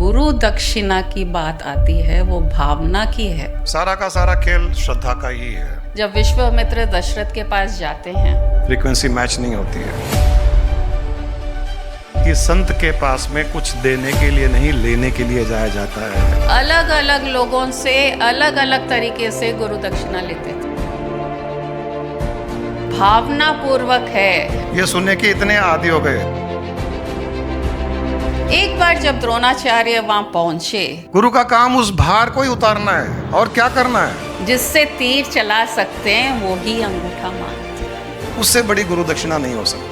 गुरु दक्षिणा की बात आती है वो भावना की है। सारा का सारा खेल श्रद्धा का ही है। जब विश्वामित्र दशरथ के पास जाते हैं, फ्रीक्वेंसी मैच नहीं होती है कि संत के पास में कुछ देने के लिए नहीं, लेने के लिए जाया जाता है। अलग अलग लोगों से अलग अलग तरीके से गुरु दक्षिणा लेते थे। भावना पूर्वक है। ये सुनने के इतने आदी हो गए। एक बार जब द्रोणाचार्य वहां पहुंचे, गुरु का काम उस भार को ही उतारना है और क्या करना है, जिससे तीर चला सकते हैं वो ही अंगूठा मारते हैं। उससे बड़ी गुरु दक्षिणा नहीं हो सकती।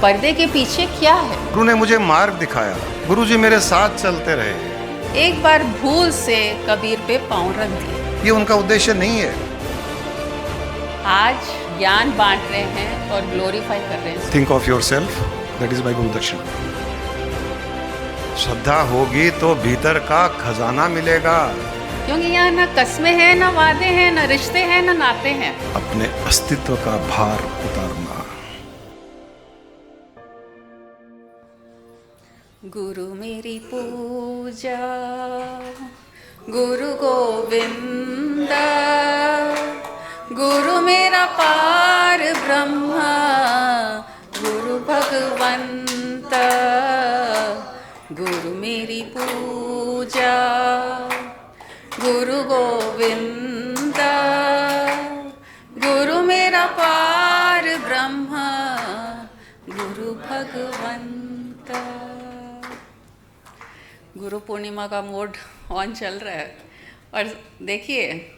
पर्दे के पीछे क्या है? गुरु ने मुझे मार्ग दिखाया, गुरु जी मेरे साथ चलते रहे। एक बार भूल से कबीर पे पांव रख दिए। ये उनका उद्देश्य नहीं है। आज ज्ञान बांट रहे हैं और ग्लोरीफाई कर रहे हैं। Think of yourself, that is my guru दक्षिणा। श्रद्धा होगी तो भीतर का खजाना मिलेगा, क्योंकि यहाँ ना कस्में हैं, ना वादे हैं, ना रिश्ते हैं, ना नाते हैं। अपने अस्तित्व का भार उतारना। गुरु मेरी पूजा, गुरु गोविंद, गुरु मेरा पार ब्रह्मा, गुरु भगवंत। गुरु मेरी पूजा, गुरु गोविंद, गुरु मेरा पार ब्रह्मा, गुरु भगवंत। गुरु पूर्णिमा का मूड ऑन चल रहा है। और देखिए,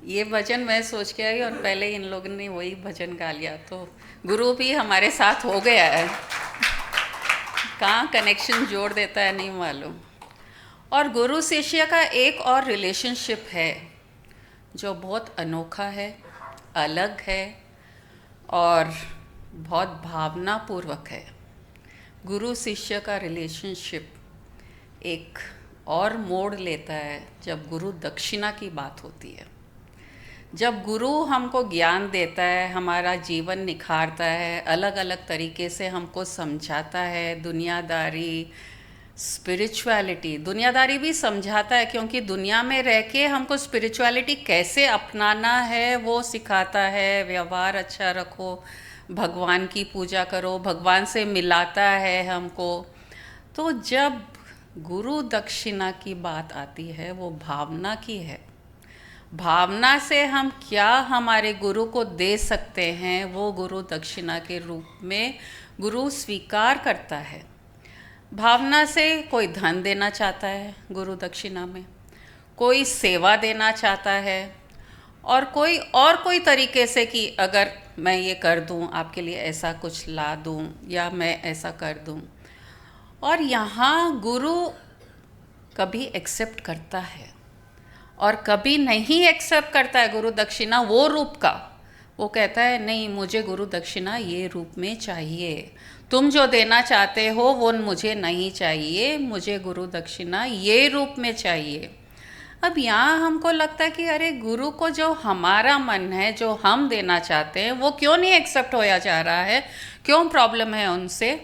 ये भजन मैं सोच के आई और पहले इन लोगों ने वही भजन गा लिया, तो गुरु भी हमारे साथ हो गया है। कहाँ कनेक्शन जोड़ देता है नहीं मालूम। और गुरु शिष्य का एक और रिलेशनशिप है जो बहुत अनोखा है, अलग है और बहुत भावनापूर्वक है। गुरु शिष्य का रिलेशनशिप एक और मोड़ लेता है जब गुरु दक्षिणा की बात होती है। जब गुरु हमको ज्ञान देता है, हमारा जीवन निखारता है, अलग अलग तरीके से हमको समझाता है, दुनियादारी, स्पिरिचुअलिटी, दुनियादारी भी समझाता है, क्योंकि दुनिया में रह के हमको स्पिरिचुअलिटी कैसे अपनाना है वो सिखाता है। व्यवहार अच्छा रखो, भगवान की पूजा करो, भगवान से मिलाता है हमको। तो जब गुरु दक्षिणा की बात आती है वो भावना की है। भावना से हम क्या हमारे गुरु को दे सकते हैं वो गुरु दक्षिणा के रूप में गुरु स्वीकार करता है। भावना से कोई धन देना चाहता है गुरु दक्षिणा में, कोई सेवा देना चाहता है, और कोई तरीके से कि अगर मैं ये कर दूं, आपके लिए ऐसा कुछ ला दूं, या मैं ऐसा कर दूं। और यहाँ गुरु कभी एक्सेप्ट करता है और कभी नहीं एक्सेप्ट करता है गुरु दक्षिणा वो रूप का। वो कहता है नहीं, मुझे गुरु दक्षिणा ये रूप में चाहिए, तुम जो देना चाहते हो वो मुझे नहीं चाहिए, मुझे गुरु दक्षिणा ये रूप में चाहिए। अब यहाँ हमको लगता है कि अरे गुरु को जो हमारा मन है, जो हम देना चाहते हैं, वो क्यों नहीं एक्सेप्ट होया जा रहा है, क्यों प्रॉब्लम है उनसे।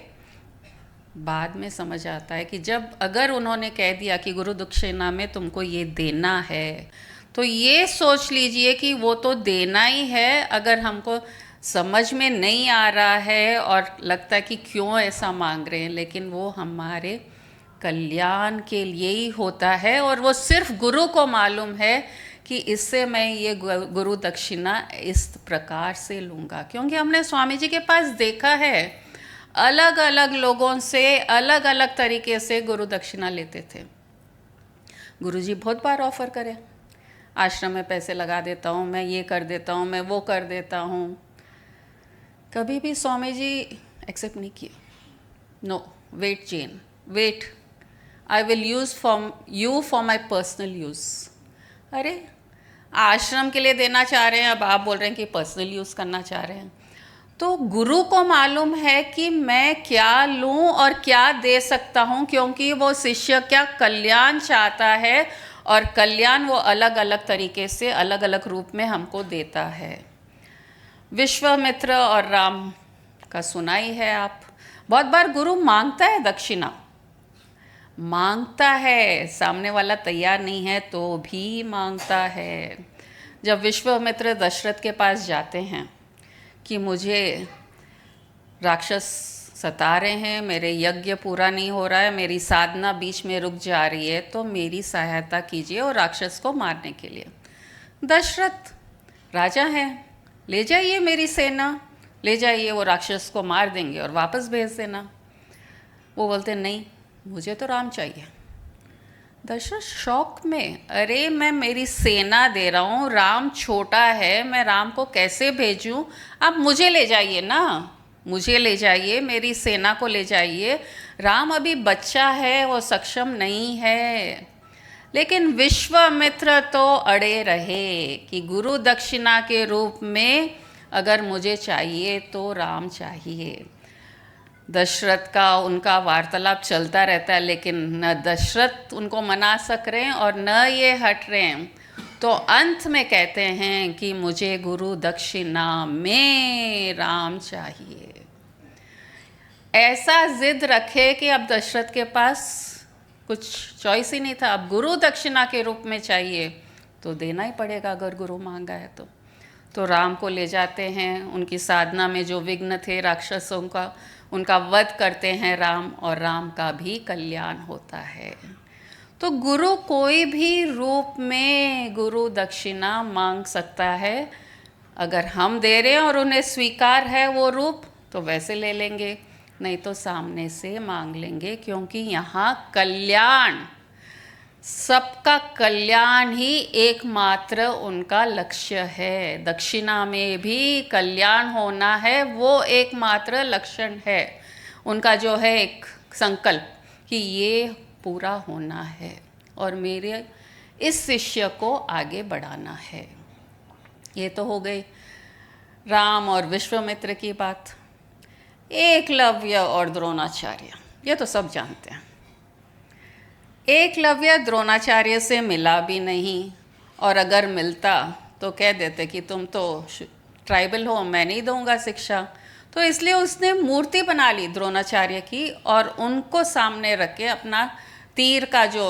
बाद में समझ आता है कि जब अगर उन्होंने कह दिया कि गुरु दक्षिणा में तुमको ये देना है, तो ये सोच लीजिए कि वो तो देना ही है। अगर हमको समझ में नहीं आ रहा है और लगता है कि क्यों ऐसा मांग रहे हैं, लेकिन वो हमारे कल्याण के लिए ही होता है, और वो सिर्फ गुरु को मालूम है कि इससे मैं ये गुरु दक्षिणा इस प्रकार से लूँगा। क्योंकि हमने स्वामी जी के पास देखा है, अलग अलग लोगों से अलग अलग तरीके से गुरु दक्षिणा लेते थे। गुरुजी बहुत बार ऑफ़र करे, आश्रम में पैसे लगा देता हूँ, मैं ये कर देता हूँ, मैं वो कर देता हूँ। कभी भी स्वामी जी एक्सेप्ट नहीं किए। No, wait Jain, wait, I will use you for my personal use. अरे आश्रम के लिए देना चाह रहे हैं, अब आप बोल रहे हैं कि पर्सनल यूज़ करना चाह रहे हैं। तो गुरु को मालूम है कि मैं क्या लूँ और क्या दे सकता हूँ, क्योंकि वो शिष्य क्या कल्याण चाहता है, और कल्याण वो अलग अलग तरीके से अलग अलग रूप में हमको देता है। विश्वामित्र और राम का सुना ही है आप। बहुत बार गुरु मांगता है दक्षिणा, मांगता है, सामने वाला तैयार नहीं है तो भी मांगता है। जब विश्वामित्र दशरथ के पास जाते हैं कि मुझे राक्षस सता रहे हैं, मेरे यज्ञ पूरा नहीं हो रहा है, मेरी साधना बीच में रुक जा रही है, तो मेरी सहायता कीजिए और राक्षस को मारने के लिए। दशरथ राजा हैं, ले जाइए मेरी सेना, ले जाइए, वो राक्षस को मार देंगे और वापस भेज देना। वो बोलते नहीं, मुझे तो राम चाहिए। दशरथ शौक में, अरे मैं मेरी सेना दे रहा हूँ, राम छोटा है, मैं राम को कैसे भेजूँ? आप मुझे ले जाइए ना, मुझे ले जाइए, मेरी सेना को ले जाइए। राम अभी बच्चा है, वो सक्षम नहीं है। लेकिन विश्वामित्र तो अड़े रहे कि गुरु दक्षिणा के रूप में अगर मुझे चाहिए तो राम चाहिए। दशरथ का उनका वार्तालाप चलता रहता है, लेकिन न दशरथ उनको मना सक रहे हैं और न ये हट रहे हैं। तो अंत में कहते हैं कि मुझे गुरु दक्षिणा में राम चाहिए। ऐसा जिद रखे कि अब दशरथ के पास कुछ चॉइस ही नहीं था, अब गुरु दक्षिणा के रूप में चाहिए तो देना ही पड़ेगा अगर गुरु मांगा है तो राम को ले जाते हैं। उनकी साधना में जो विघ्न थे राक्षसों का, उनका वध करते हैं राम, और राम का भी कल्याण होता है। तो गुरु कोई भी रूप में गुरु दक्षिणा मांग सकता है। अगर हम दे रहे हैं और उन्हें स्वीकार है वो रूप तो वैसे ले लेंगे, नहीं तो सामने से मांग लेंगे, क्योंकि यहाँ कल्याण, सबका कल्याण ही एकमात्र उनका लक्ष्य है। दक्षिणा में भी कल्याण होना है, वो एकमात्र लक्षण है उनका, जो है एक संकल्प कि ये पूरा होना है और मेरे इस शिष्य को आगे बढ़ाना है। ये तो हो गई राम और विश्वामित्र की बात। एकलव्य और द्रोणाचार्य, ये तो सब जानते हैं। एकलव्य द्रोणाचार्य से मिला भी नहीं, और अगर मिलता तो कह देते कि तुम तो ट्राइबल हो, मैं नहीं दूंगा शिक्षा। तो इसलिए उसने मूर्ति बना ली द्रोणाचार्य की, और उनको सामने रख के अपना तीर का जो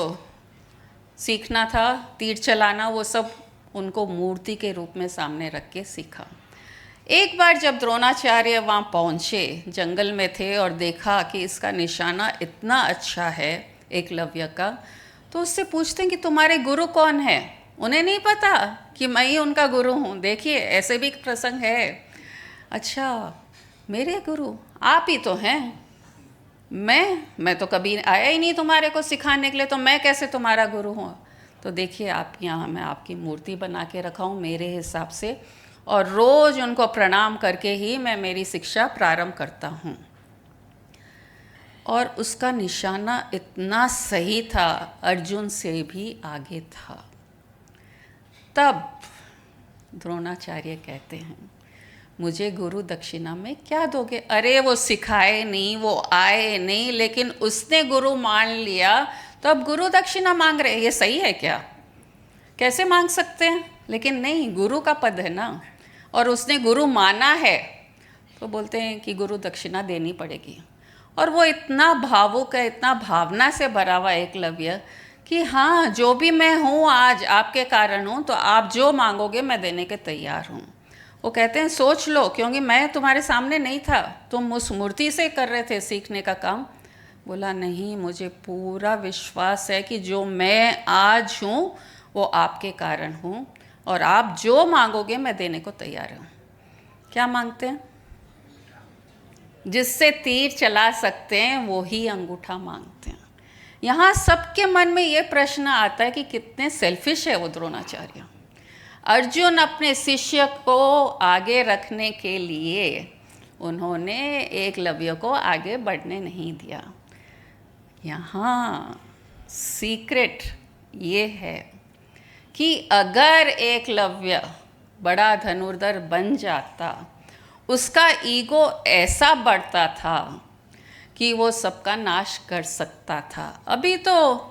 सीखना था, तीर चलाना, वो सब उनको मूर्ति के रूप में सामने रख के सीखा। एक बार जब द्रोणाचार्य वहाँ पहुँचे, जंगल में थे, और देखा कि इसका निशाना इतना अच्छा है एकलव्य का, तो उससे पूछते हैं कि तुम्हारे गुरु कौन है? उन्हें नहीं पता कि मैं ही उनका गुरु हूँ। देखिए ऐसे भी प्रसंग है। अच्छा, मेरे गुरु आप ही तो हैं, मैं तो कभी आया ही नहीं तुम्हारे को सिखाने के लिए, तो मैं कैसे तुम्हारा गुरु हूँ? तो देखिए आप यहाँ मैं आपकी मूर्ति बना के रखा हूँ मेरे हिसाब से, और रोज़ उनको प्रणाम करके ही मैं मेरी शिक्षा प्रारंभ करता हूँ। और उसका निशाना इतना सही था, अर्जुन से भी आगे था। तब द्रोणाचार्य कहते हैं, मुझे गुरु दक्षिणा में क्या दोगे? अरे वो सिखाए नहीं, वो आए नहीं, लेकिन उसने गुरु मान लिया, तो अब गुरु दक्षिणा मांग रहे, ये सही है क्या? कैसे मांग सकते हैं? लेकिन नहीं, गुरु का पद है ना, और उसने गुरु माना है, तो बोलते हैं कि गुरु दक्षिणा देनी पड़ेगी। और वो इतना भावुक है, इतना भावना से भरा हुआ एकलव्य कि हाँ, जो भी मैं हूँ आज आपके कारण हूँ, तो आप जो मांगोगे मैं देने के तैयार हूँ। वो कहते हैं सोच लो, क्योंकि मैं तुम्हारे सामने नहीं था, तुम उस मूर्ति से कर रहे थे सीखने का काम। बोला नहीं, मुझे पूरा विश्वास है कि जो मैं आज हूँ वो आपके कारण हूँ, और आप जो मांगोगे मैं देने को तैयार हूँ। क्या मांगते हैं? जिससे तीर चला सकते हैं वो ही अंगूठा मांगते हैं। यहाँ सबके मन में ये प्रश्न आता है कि कितने सेल्फिश है वो द्रोणाचार्य। अर्जुन अपने शिष्य को आगे रखने के लिए उन्होंने एकलव्य को आगे बढ़ने नहीं दिया। यहाँ सीक्रेट ये है कि अगर एकलव्य बड़ा धनुर्धर बन जाता, उसका ईगो ऐसा बढ़ता था कि वो सबका नाश कर सकता था। अभी तो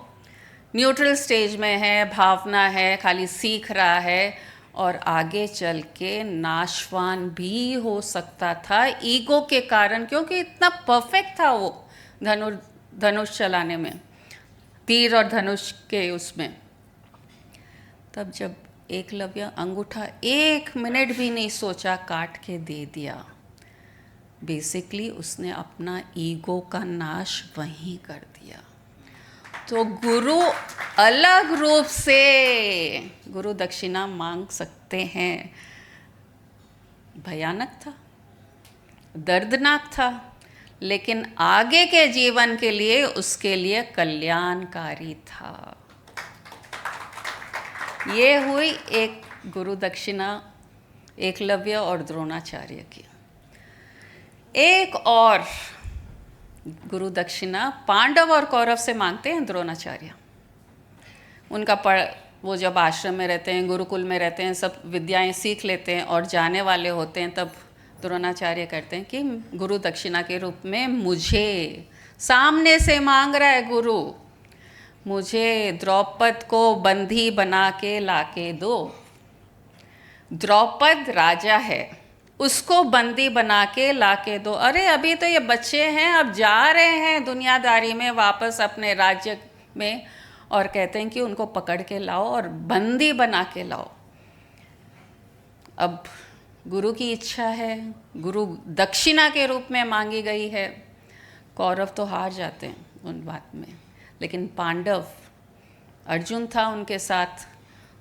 न्यूट्रल स्टेज में है, भावना है, खाली सीख रहा है, और आगे चल के नाशवान भी हो सकता था ईगो के कारण, क्योंकि इतना परफेक्ट था वो धनुष चलाने में। तीर और धनुष के उसमें। तब जब एकलव्य अंगूठा 1 मिनट भी नहीं सोचा, काट के दे दिया। बेसिकली उसने अपना ईगो का नाश वहीं कर दिया। तो गुरु अलग रूप से गुरु दक्षिणा मांग सकते हैं। भयानक था, दर्दनाक था, लेकिन आगे के जीवन के लिए उसके लिए कल्याणकारी था। ये हुई एक गुरु दक्षिणा एकलव्य और द्रोणाचार्य की। एक और गुरु दक्षिणा पांडव और कौरव से मांगते हैं द्रोणाचार्य। उनका वो जब आश्रम में रहते हैं, गुरुकुल में रहते हैं, सब विद्याएं सीख लेते हैं और जाने वाले होते हैं, तब द्रोणाचार्य कहते हैं कि गुरु दक्षिणा के रूप में मुझे, सामने से मांग रहा है गुरु, मुझे द्रौपद को बंदी बना के लाके दो। द्रौपद राजा है, उसको बंदी बना के लाके दो। अरे अभी तो ये बच्चे हैं, अब जा रहे हैं दुनियादारी में वापस अपने राज्य में, और कहते हैं कि उनको पकड़ के लाओ और बंदी बना के लाओ। अब गुरु की इच्छा है, गुरु दक्षिणा के रूप में मांगी गई है। कौरव तो हार जाते हैं उन बात में, लेकिन पांडव, अर्जुन था उनके साथ,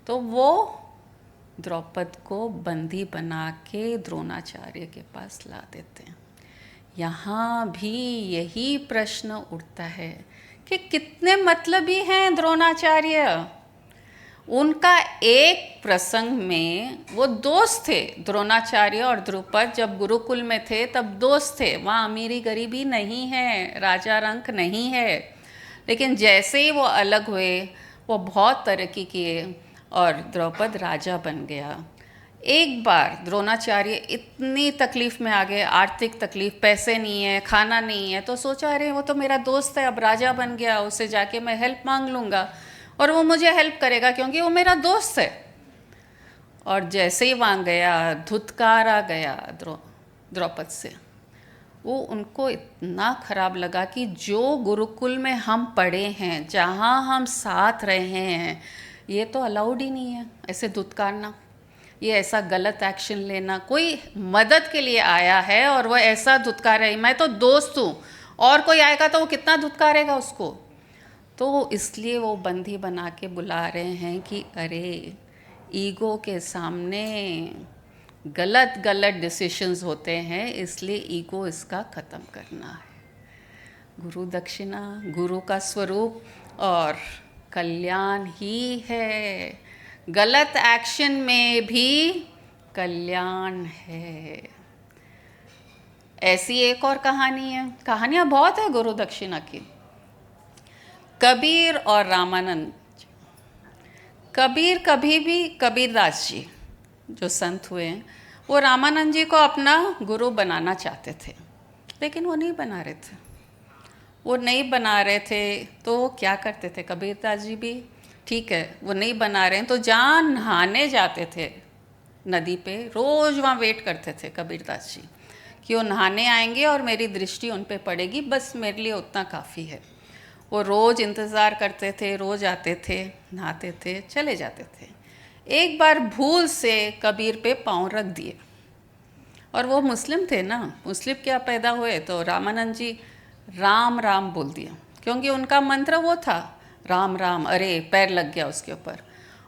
तो वो द्रौपद को बंदी बना के द्रोणाचार्य के पास ला देते हैं। यहाँ भी यही प्रश्न उठता है कि कितने मतलबी हैं द्रोणाचार्य। उनका एक प्रसंग में वो दोस्त थे, द्रोणाचार्य और द्रुपद जब गुरुकुल में थे तब दोस्त थे। वहाँ अमीरी गरीबी नहीं है, राजा रंक नहीं है, लेकिन जैसे ही वो अलग हुए वो बहुत तरक्की किए और द्रौपद राजा बन गया। एक बार द्रोणाचार्य इतनी तकलीफ में आ गए, आर्थिक तकलीफ, पैसे नहीं है, खाना नहीं है, तो सोचा अरे वो तो मेरा दोस्त है, अब राजा बन गया, उससे जाके मैं हेल्प मांग लूँगा और वो मुझे हेल्प करेगा क्योंकि वो मेरा दोस्त है। और जैसे ही वहाँ गया, धुतकार आ गया द्रौपद से। वो उनको इतना खराब लगा कि जो गुरुकुल में हम पढ़े हैं, जहाँ हम साथ रहे हैं, ये तो अलाउड ही नहीं है ऐसे धुतकारना, ये ऐसा गलत एक्शन लेना। कोई मदद के लिए आया है और वो ऐसा धुतकारे, मैं तो दोस्त हूँ, और कोई आएगा तो वो कितना धुतकारेगा उसको। तो इसलिए वो बंदी बना के बुला रहे हैं कि अरे ईगो के सामने गलत गलत डिसीशंस होते हैं, इसलिए ईगो इसका ख़त्म करना है। गुरु दक्षिणा गुरु का स्वरूप और कल्याण ही है। गलत एक्शन में भी कल्याण है। ऐसी एक और कहानी है, कहानियाँ बहुत है गुरु दक्षिणा की। कबीर और रामानंद। कबीर कभी भी, कबीरदास जी जो संत हुए हैं, वो रामानंद जी को अपना गुरु बनाना चाहते थे, लेकिन वो नहीं बना रहे थे। वो नहीं बना रहे थे तो वो क्या करते थे, कबीरदास जी भी ठीक है वो नहीं बना रहे हैं तो जहाँ नहाने जाते थे नदी पे, रोज़ वहाँ वेट करते थे कबीरदास जी कि वो नहाने आएंगे और मेरी दृष्टि उन पे पड़ेगी, बस मेरे लिए उतना काफ़ी है। वो रोज़ इंतज़ार करते थे, रोज़ आते थे, नहाते थे, चले जाते थे। एक बार भूल से कबीर पे पाँव रख दिए, और वो मुस्लिम थे ना, मुस्लिम क्या पैदा हुए, तो रामानंद जी राम राम बोल दिया, क्योंकि उनका मंत्र वो था राम राम। अरे पैर लग गया उसके ऊपर,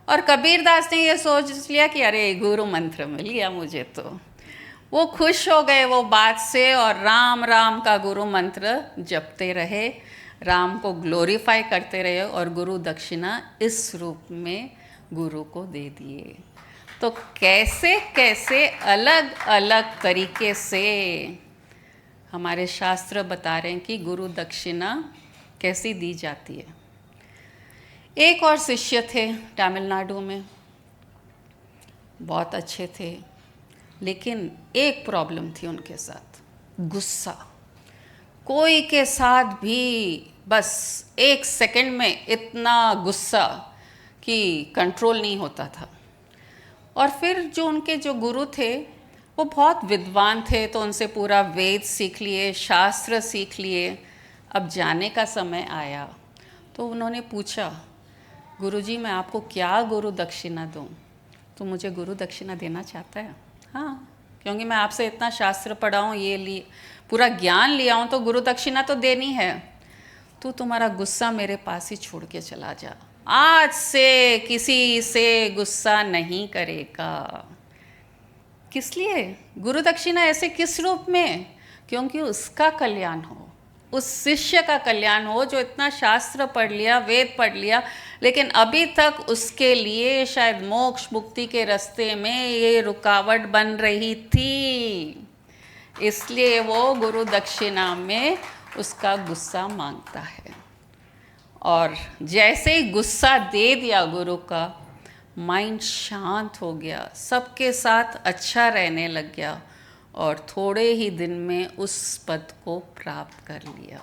और कबीरदास ने ये सोच लिया कि अरे गुरु मंत्र मिल गया मुझे, तो वो खुश हो गए वो बात से और राम राम का गुरु मंत्र जपते रहे, राम को ग्लोरीफाई करते रहे और गुरु दक्षिणा इस रूप में गुरु को दे दिए। तो कैसे कैसे अलग अलग तरीके से हमारे शास्त्र बता रहे हैं कि गुरु दक्षिणा कैसी दी जाती है। एक और शिष्य थे तमिलनाडु में, बहुत अच्छे थे, लेकिन एक प्रॉब्लम थी उनके साथ, गुस्सा। कोई के साथ भी बस 1 सेकंड में इतना गुस्सा कि कंट्रोल नहीं होता था। और फिर जो उनके जो गुरु थे वो बहुत विद्वान थे, तो उनसे पूरा वेद सीख लिए, शास्त्र सीख लिए। अब जाने का समय आया तो उन्होंने पूछा, गुरुजी मैं आपको क्या गुरु दक्षिणा दूँ? तो मुझे गुरु दक्षिणा देना चाहता है? हाँ, क्योंकि मैं आपसे इतना शास्त्र पढ़ा हूँ, ये लिए पूरा ज्ञान लिया हूँ, तो गुरु दक्षिणा तो देनी है। तू तुम्हारा गुस्सा मेरे पास ही छोड़ के चला जा, आज से किसी से गुस्सा नहीं करेगा। किस लिए? गुरु दक्षिणा ऐसे किस रूप में? क्योंकि उसका कल्याण हो, उस शिष्य का कल्याण हो जो इतना शास्त्र पढ़ लिया, वेद पढ़ लिया, लेकिन अभी तक उसके लिए शायद मोक्ष मुक्ति के रास्ते में ये रुकावट बन रही थी। इसलिए वो गुरु दक्षिणा में उसका गुस्सा मांगता है। और जैसे ही गुस्सा दे दिया गुरु का, माइंड शांत हो गया, सबके साथ अच्छा रहने लग गया और थोड़े ही दिन में उस पद को प्राप्त कर लिया।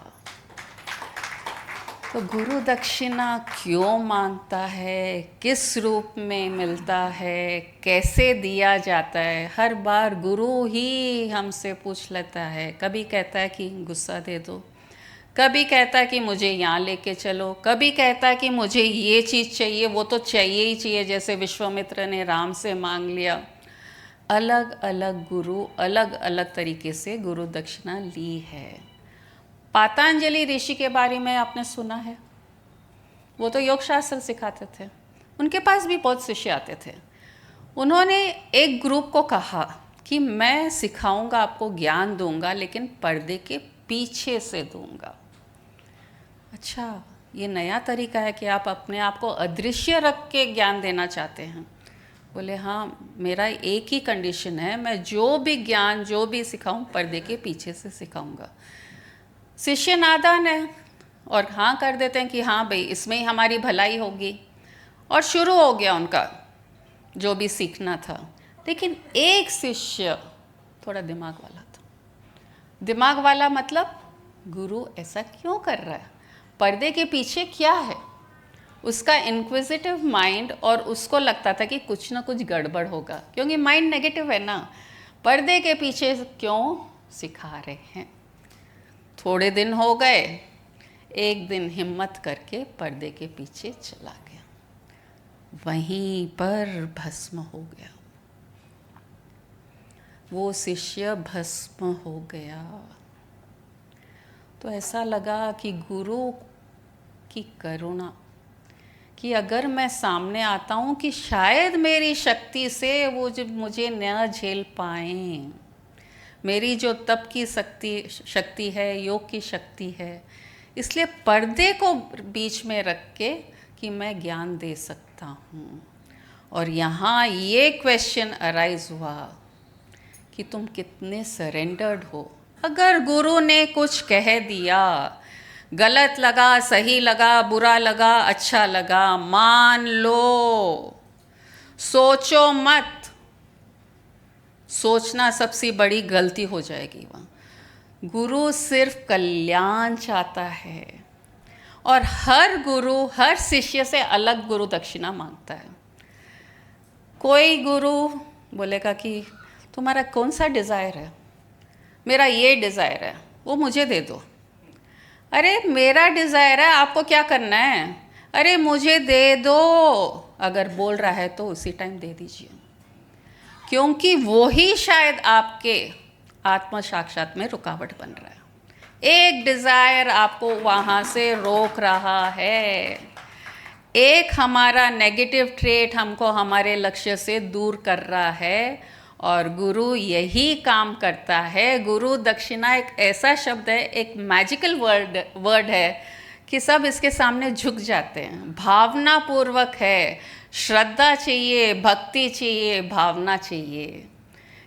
तो गुरु दक्षिणा क्यों मांगता है, किस रूप में मिलता है, कैसे दिया जाता है, हर बार गुरु ही हमसे पूछ लेता है। कभी कहता है कि गुस्सा दे दो, कभी कहता है कि मुझे यहाँ लेके चलो, कभी कहता है कि मुझे ये चीज़ चाहिए, वो तो चाहिए ही चाहिए, जैसे विश्वामित्र ने राम से मांग लिया। अलग अलग गुरु अलग अलग तरीके से गुरु दक्षिणा ली है। पातंजलि ऋषि के बारे में आपने सुना है, वो तो योग शास्त्र सिखाते थे, उनके पास भी बहुत शिष्य आते थे। उन्होंने एक ग्रुप को कहा कि मैं सिखाऊंगा, आपको ज्ञान दूंगा, लेकिन पर्दे के पीछे से दूंगा। अच्छा, ये नया तरीका है कि आप अपने आप को अदृश्य रख के ज्ञान देना चाहते हैं? बोले हाँ, मेरा एक ही कंडीशन है, मैं जो भी ज्ञान जो भी सिखाऊं पर्दे के पीछे से सिखाऊंगा। शिष्य नादान है और हाँ कर देते हैं कि हाँ भाई इसमें ही हमारी भलाई होगी, और शुरू हो गया उनका जो भी सीखना था। लेकिन एक शिष्य थोड़ा दिमाग वाला था। दिमाग वाला मतलब गुरु ऐसा क्यों कर रहा है, पर्दे के पीछे क्या है? उसका इंक्विजिटिव माइंड, और उसको लगता था कि कुछ ना कुछ गड़बड़ होगा, क्योंकि माइंड नेगेटिव है ना। पर्दे के पीछे क्यों सिखा रहे हैं? थोड़े दिन हो गए, एक दिन हिम्मत करके पर्दे के पीछे चला गया, वहीं पर भस्म हो गया। वो शिष्य भस्म हो गया। तो ऐसा लगा कि गुरु की करुणा, कि अगर मैं सामने आता हूँ कि शायद मेरी शक्ति से वो जो मुझे न झेल पाएं, मेरी जो तप की शक्ति है, योग की शक्ति है, इसलिए पर्दे को बीच में रख के कि मैं ज्ञान दे सकता हूँ। और यहाँ ये क्वेश्चन अराइज हुआ कि तुम कितने सरेंडर्ड हो। अगर गुरु ने कुछ कह दिया, गलत लगा, सही लगा, बुरा लगा, अच्छा लगा, मान लो, सोचो मत। सोचना सबसे बड़ी गलती हो जाएगी वहाँ। गुरु सिर्फ कल्याण चाहता है, और हर गुरु हर शिष्य से अलग गुरु दक्षिणा मांगता है। कोई गुरु बोलेगा कि तुम्हारा कौन सा डिज़ायर है? मेरा ये डिज़ायर है, वो मुझे दे दो। अरे मेरा डिज़ायर है, आपको क्या करना है? अरे मुझे दे दो। अगर बोल रहा है तो उसी टाइम दे दीजिए, क्योंकि वो ही शायद आपके आत्म साक्षात में रुकावट बन रहा है। एक डिज़ायर आपको वहाँ से रोक रहा है, एक हमारा नेगेटिव ट्रेट हमको हमारे लक्ष्य से दूर कर रहा है, और गुरु यही काम करता है। गुरु दक्षिणा एक ऐसा शब्द है, एक मैजिकल वर्ड है कि सब इसके सामने झुक जाते हैं। भावना पूर्वक है, श्रद्धा चाहिए, भक्ति चाहिए, भावना चाहिए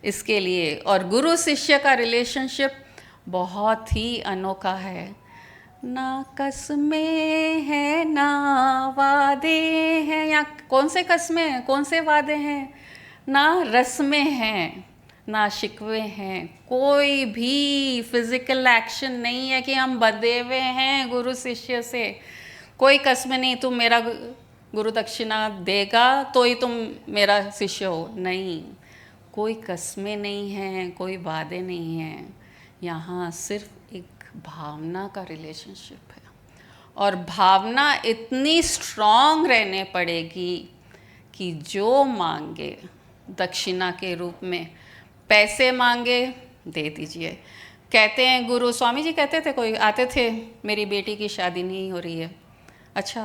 इसके लिए। और गुरु शिष्य का रिलेशनशिप बहुत ही अनोखा है। ना कसमें हैं ना वादे हैं, या कौन से कसमें हैं, कौन से वादे हैं? ना रस्में हैं, ना शिकवे हैं, कोई भी फिजिकल एक्शन नहीं है कि हम बंधे हुए हैं गुरु शिष्य से। कोई कसमें नहीं, तुम मेरा गुरु दक्षिणा देगा तो ही तुम मेरा शिष्य हो, नहीं। कोई कसमें नहीं हैं, कोई वादे नहीं हैं। यहाँ सिर्फ एक भावना का रिलेशनशिप है, और भावना इतनी स्ट्रॉन्ग रहने पड़ेगी कि जो मांगे दक्षिणा के रूप में, पैसे मांगे दे दीजिए। कहते हैं गुरु स्वामी जी कहते थे, कोई आते थे, मेरी बेटी की शादी नहीं हो रही है। अच्छा,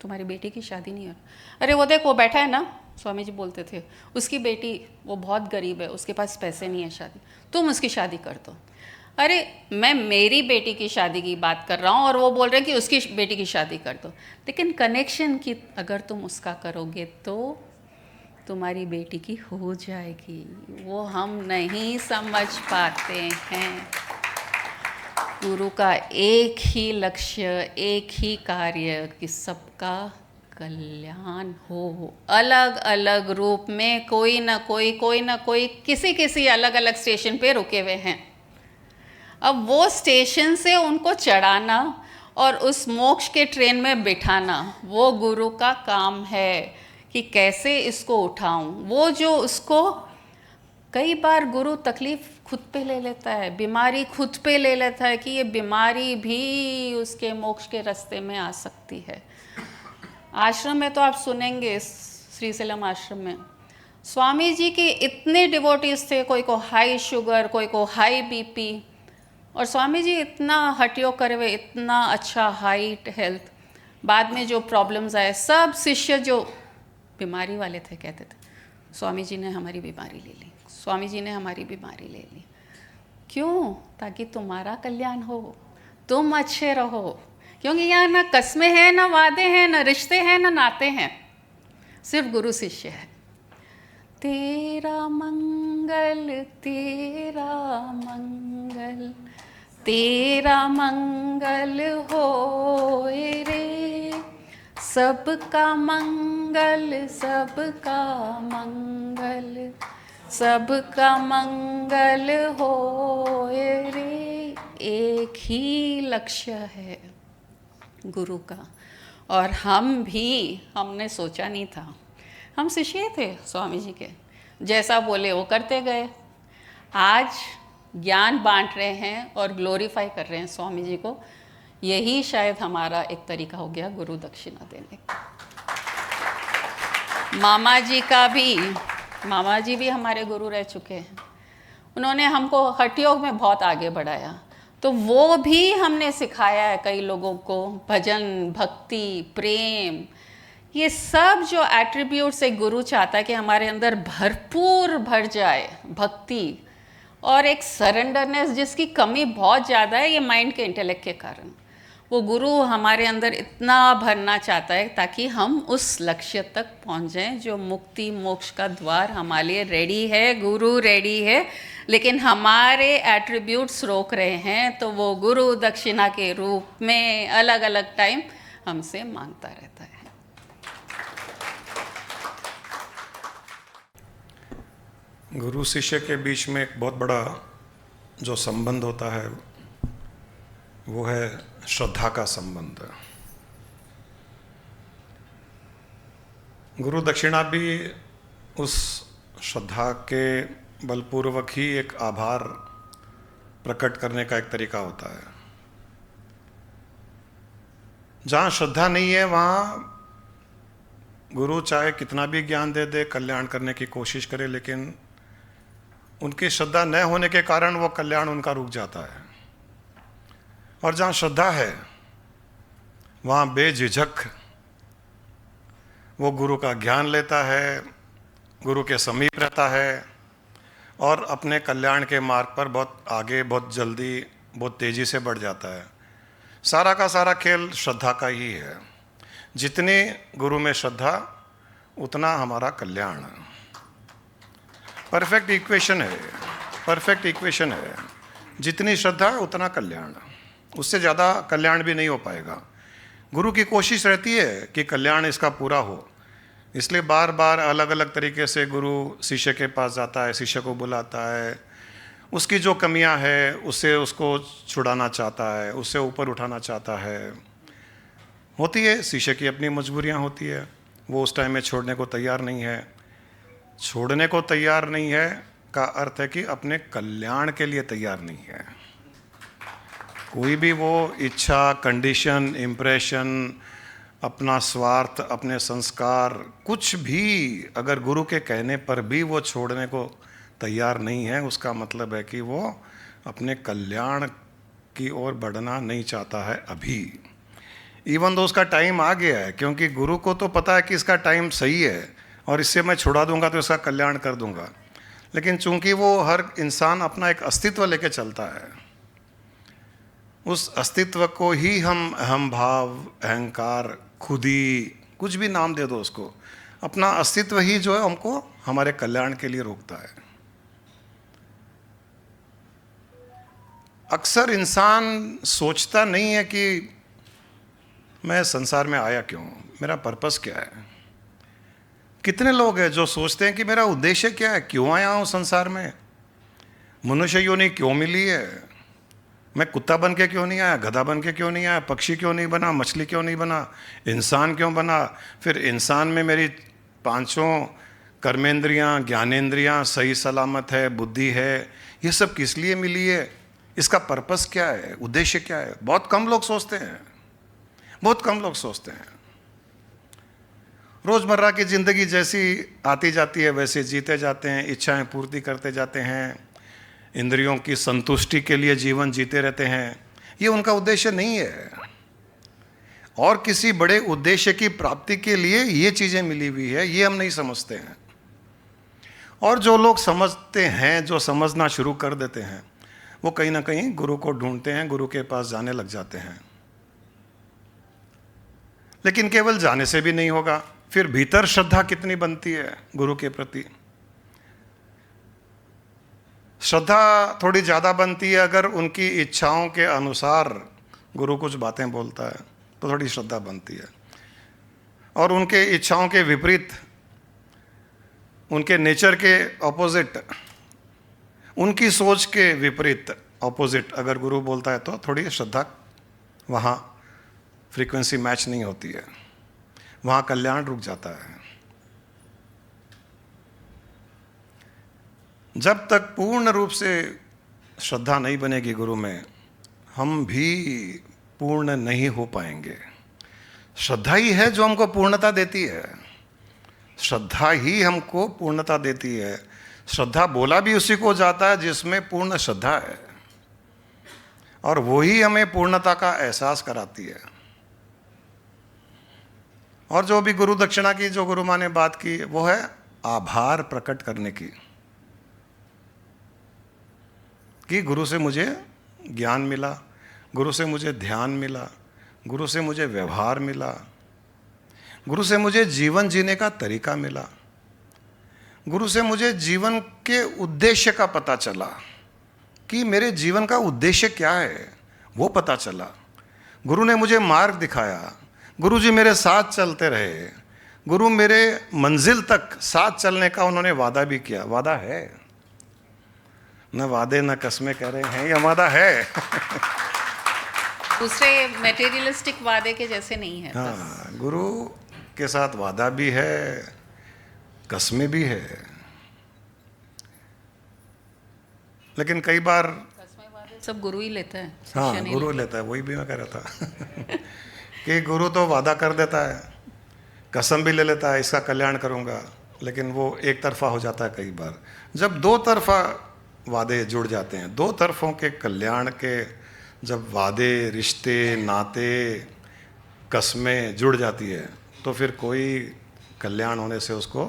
तुम्हारी बेटी की शादी नहीं हो रही? अरे वो देख, वो बैठा है ना, स्वामी जी बोलते थे, उसकी बेटी वो बहुत गरीब है, उसके पास पैसे नहीं है शादी, तुम उसकी शादी कर दो। अरे मैं मेरी बेटी की शादी की बात कर रहा हूँ और वो बोल रहे हैं कि उसकी बेटी की शादी कर दो। लेकिन कनेक्शन की अगर तुम उसका करोगे तो तुम्हारी बेटी की हो जाएगी। वो हम नहीं समझ पाते हैं। गुरु का एक ही लक्ष्य, एक ही कार्य कि सबका कल्याण हो। अलग अलग रूप में कोई ना कोई किसी अलग अलग स्टेशन पे रुके हुए हैं। अब वो स्टेशन से उनको चढ़ाना और उस मोक्ष के ट्रेन में बिठाना वो गुरु का काम है कि कैसे इसको उठाऊं। वो जो उसको कई बार गुरु तकलीफ खुद पे ले लेता है, बीमारी खुद पे ले लेता है कि ये बीमारी भी उसके मोक्ष के रास्ते में आ सकती है। आश्रम में तो आप सुनेंगे, श्रीशैलम आश्रम में स्वामी जी के इतने डिवोटीज थे, कोई को हाई शुगर, कोई को हाई बीपी, और स्वामी जी इतना हटियो करे हुए, इतना अच्छा हाइट हेल्थ। बाद में जो प्रॉब्लम्स आए, सब शिष्य जो बीमारी वाले थे कहते थे स्वामी जी ने हमारी बीमारी ले ली, स्वामी जी ने हमारी बीमारी ले ली। क्यों? ताकि तुम्हारा कल्याण हो, तुम अच्छे रहो। क्योंकि यहाँ ना कस्में हैं, ना वादे हैं, ना रिश्ते हैं, ना नाते हैं, सिर्फ गुरु शिष्य है। तेरा मंगल तेरा मंगल तेरा मंगल होए रे, सबका मंगल सबका मंगल सबका मंगल होए रे। एक ही लक्ष्य है गुरु का। और हमने सोचा नहीं था, हम शिष्य थे स्वामी जी के, जैसा बोले वो करते गए। आज ज्ञान बांट रहे हैं और ग्लोरीफाई कर रहे हैं स्वामी जी को। यही शायद हमारा एक तरीका हो गया गुरु दक्षिणा देने का। मामा जी भी हमारे गुरु रह चुके हैं। उन्होंने हमको हठ योग में बहुत आगे बढ़ाया, तो वो भी हमने सिखाया है कई लोगों को, भजन, भक्ति, प्रेम, ये सब जो एट्रीब्यूट्स एक गुरु चाहता है कि हमारे अंदर भरपूर भर जाए, भक्ति और एक सरेंडरनेस जिसकी कमी बहुत ज़्यादा है ये माइंड के इंटेलेक्ट के कारण। वो गुरु हमारे अंदर इतना भरना चाहता है ताकि हम उस लक्ष्य तक पहुंच जाएं जो मुक्ति मोक्ष का द्वार हमारे लिए रेडी है, गुरु रेडी है, लेकिन हमारे एट्रीब्यूट्स रोक रहे हैं। तो वो गुरु दक्षिणा के रूप में अलग अलग टाइम हमसे मांगता रहता है। गुरु शिष्य के बीच में एक बहुत बड़ा जो संबंध होता है वो है श्रद्धा का संबंध। गुरु दक्षिणा भी उस श्रद्धा के बलपूर्वक ही एक आभार प्रकट करने का एक तरीका होता है। जहाँ श्रद्धा नहीं है वहाँ गुरु चाहे कितना भी ज्ञान दे दे, कल्याण करने की कोशिश करे, लेकिन उनकी श्रद्धा न होने के कारण वो कल्याण उनका रुक जाता है। और जहाँ श्रद्धा है वहाँ बेझिझक वो गुरु का ज्ञान लेता है, गुरु के समीप रहता है और अपने कल्याण के मार्ग पर बहुत आगे, बहुत जल्दी, बहुत तेज़ी से बढ़ जाता है। सारा का सारा खेल श्रद्धा का ही है। जितनी गुरु में श्रद्धा उतना हमारा कल्याण। परफेक्ट इक्वेशन है, परफेक्ट इक्वेशन है। जितनी श्रद्धा उतना कल्याण, उससे ज़्यादा कल्याण भी नहीं हो पाएगा। गुरु की कोशिश रहती है कि कल्याण इसका पूरा हो, इसलिए बार बार अलग अलग तरीके से गुरु शिष्य के पास जाता है, शिष्य को बुलाता है, उसकी जो कमियां है उससे उसको छुड़ाना चाहता है, उससे ऊपर उठाना चाहता है। होती है, शिष्य की अपनी मजबूरियां होती है, वो उस टाइम में छोड़ने को तैयार नहीं है। छोड़ने को तैयार नहीं है का अर्थ है कि अपने कल्याण के लिए तैयार नहीं है। कोई भी वो इच्छा, कंडीशन, इम्प्रेशन, अपना स्वार्थ, अपने संस्कार, कुछ भी अगर गुरु के कहने पर भी वो छोड़ने को तैयार नहीं है, उसका मतलब है कि वो अपने कल्याण की ओर बढ़ना नहीं चाहता है अभी। इवन तो उसका टाइम आ गया है, क्योंकि गुरु को तो पता है कि इसका टाइम सही है और इससे मैं छुड़ा दूंगा तो इसका कल्याण कर दूंगा। लेकिन चूंकि वो हर इंसान अपना एक अस्तित्व लेके चलता है, उस अस्तित्व को ही हम अहम भाव, अहंकार, खुदी, कुछ भी नाम दे दो उसको, अपना अस्तित्व ही जो है हमको हमारे कल्याण के लिए रोकता है। अक्सर इंसान सोचता नहीं है कि मैं संसार में आया क्यों, मेरा पर्पस क्या है। कितने लोग हैं जो सोचते हैं कि मेरा उद्देश्य क्या है, क्यों आया हूं संसार में, मनुष्य योनि क्यों मिली है, मैं कुत्ता बन के क्यों नहीं आया, गधा बन के क्यों नहीं आया, पक्षी क्यों नहीं बना, मछली क्यों नहीं बना, इंसान क्यों बना, फिर इंसान में मेरी पांचों कर्मेंद्रियां, ज्ञानेंद्रियां सही सलामत है, बुद्धि है, ये सब किस लिए मिली है, इसका पर्पस क्या है, उद्देश्य क्या है। बहुत कम लोग सोचते हैं, बहुत कम लोग सोचते हैं। रोजमर्रा की जिंदगी जैसी आती जाती है वैसे जीते जाते हैं, इच्छाएं पूर्ति करते जाते हैं, इंद्रियों की संतुष्टि के लिए जीवन जीते रहते हैं। ये उनका उद्देश्य नहीं है, और किसी बड़े उद्देश्य की प्राप्ति के लिए ये चीजें मिली हुई है, ये हम नहीं समझते हैं। और जो लोग समझते हैं, जो समझना शुरू कर देते हैं, वो कहीं ना कहीं गुरु को ढूंढते हैं, गुरु के पास जाने लग जाते हैं। लेकिन केवल जाने से भी नहीं होगा, फिर भीतर श्रद्धा कितनी बनती है गुरु के प्रति। श्रद्धा थोड़ी ज़्यादा बनती है अगर उनकी इच्छाओं के अनुसार गुरु कुछ बातें बोलता है तो थोड़ी श्रद्धा बनती है, और उनके इच्छाओं के विपरीत, उनके नेचर के ऑपोजिट, उनकी सोच के विपरीत ऑपोजिट अगर गुरु बोलता है तो थोड़ी श्रद्धा, वहाँ फ्रीक्वेंसी मैच नहीं होती है, वहाँ कल्याण रुक जाता है। जब तक पूर्ण रूप से श्रद्धा नहीं बनेगी गुरु में, हम भी पूर्ण नहीं हो पाएंगे। श्रद्धा ही है जो हमको पूर्णता देती है, श्रद्धा ही हमको पूर्णता देती है। श्रद्धा बोला भी उसी को जाता है जिसमें पूर्ण श्रद्धा है, और वही हमें पूर्णता का एहसास कराती है। और जो भी गुरु दक्षिणा की, जो गुरु माँ ने बात की, वो है आभार प्रकट करने की, कि गुरु से मुझे ज्ञान मिला, गुरु से मुझे ध्यान मिला, गुरु से मुझे व्यवहार मिला, गुरु से मुझे जीवन जीने का तरीका मिला, गुरु से मुझे जीवन के उद्देश्य का पता चला कि मेरे जीवन का उद्देश्य क्या है, वो पता चला। गुरु ने मुझे मार्ग दिखाया, गुरु जी मेरे साथ चलते रहे, गुरु मेरे मंजिल तक साथ चलने का उन्होंने वादा भी किया। वादा है, न वादे न कस्में कह रहे हैं, ये वादा है। दूसरे मटेरियलिस्टिक वादे के जैसे नहीं है। हाँ, गुरु के साथ वादा भी है, कस्में भी है। लेकिन कई बार सब गुरु ही लेता है। हाँ, गुरु लेता है, वही भी मैं कह रहा था कि गुरु तो वादा कर देता है, कसम भी ले लेता है इसका कल्याण करूंगा, लेकिन वो एक तरफा हो जाता है कई बार। जब दो तरफा वादे जुड़ जाते हैं, दो तरफों के कल्याण के जब वादे, रिश्ते, नाते, कस्में जुड़ जाती है, तो फिर कोई कल्याण होने से उसको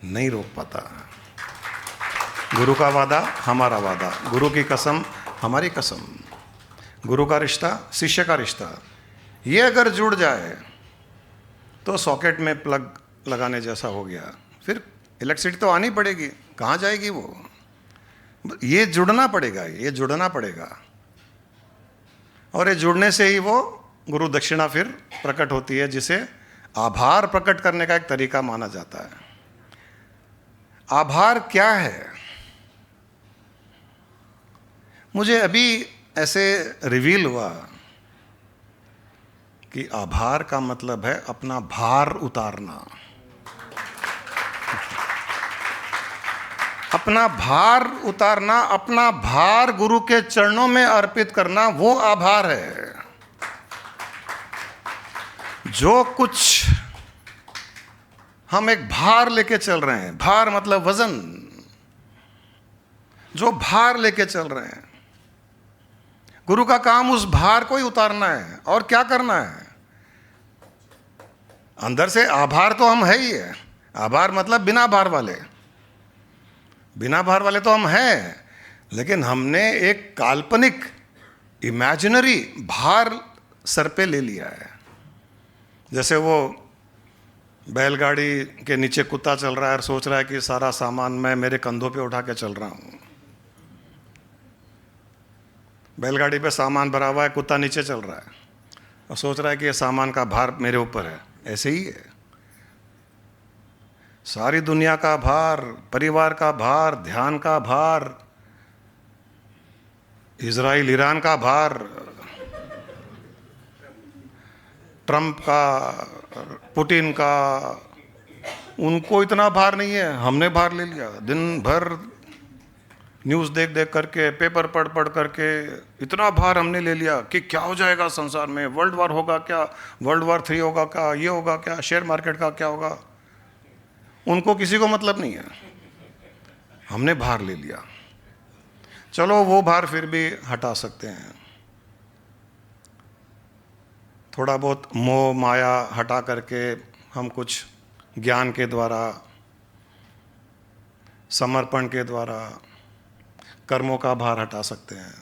नहीं रोक पाता। गुरु का वादा हमारा वादा, गुरु की कसम हमारी कसम, गुरु का रिश्ता शिष्य का रिश्ता, ये अगर जुड़ जाए तो सॉकेट में प्लग लगाने जैसा हो गया। फिर इलेक्ट्रिसिटी तो आनी पड़ेगी, कहाँ जाएगी वो? ये जुड़ना पड़ेगा, ये जुड़ना पड़ेगा, और ये जुड़ने से ही वो गुरु दक्षिणा फिर प्रकट होती है, जिसे आभार प्रकट करने का एक तरीका माना जाता है। आभार क्या है? मुझे अभी ऐसे रिवील हुआ कि आभार का मतलब है अपना भार उतारना। अपना भार उतारना, अपना भार गुरु के चरणों में अर्पित करना, वो आभार है। जो कुछ हम एक भार लेके चल रहे हैं, भार मतलब वजन, जो भार लेके चल रहे हैं, गुरु का काम उस भार को ही उतारना है। और क्या करना है? अंदर से आभार तो हम है ही है। आभार मतलब बिना भार वाले, बिना भार वाले तो हम हैं, लेकिन हमने एक काल्पनिक इमेजिनरी भार सर पे ले लिया है। जैसे वो बैलगाड़ी के नीचे कुत्ता चल रहा है और सोच रहा है कि सारा सामान मैं मेरे कंधों पे उठा के चल रहा हूं। बैलगाड़ी पे सामान भरा हुआ है, कुत्ता नीचे चल रहा है और सोच रहा है कि ये सामान का भार मेरे ऊपर है। ऐसे ही है, सारी दुनिया का भार, परिवार का भार, ध्यान का भार, इजराइल ईरान का भार, ट्रंप का, पुतिन का, उनको इतना भार नहीं है, हमने भार ले लिया। दिन भर न्यूज़ देख देख करके, पेपर पढ़ पढ़ करके इतना भार हमने ले लिया कि क्या हो जाएगा संसार में, वर्ल्ड वार होगा क्या, वर्ल्ड वार 3 होगा क्या, ये होगा क्या, शेयर मार्केट का क्या होगा। उनको किसी को मतलब नहीं है, हमने भार ले लिया। चलो वो भार फिर भी हटा सकते हैं, थोड़ा बहुत मोह माया हटा करके हम कुछ ज्ञान के द्वारा, समर्पण के द्वारा कर्मों का भार हटा सकते हैं।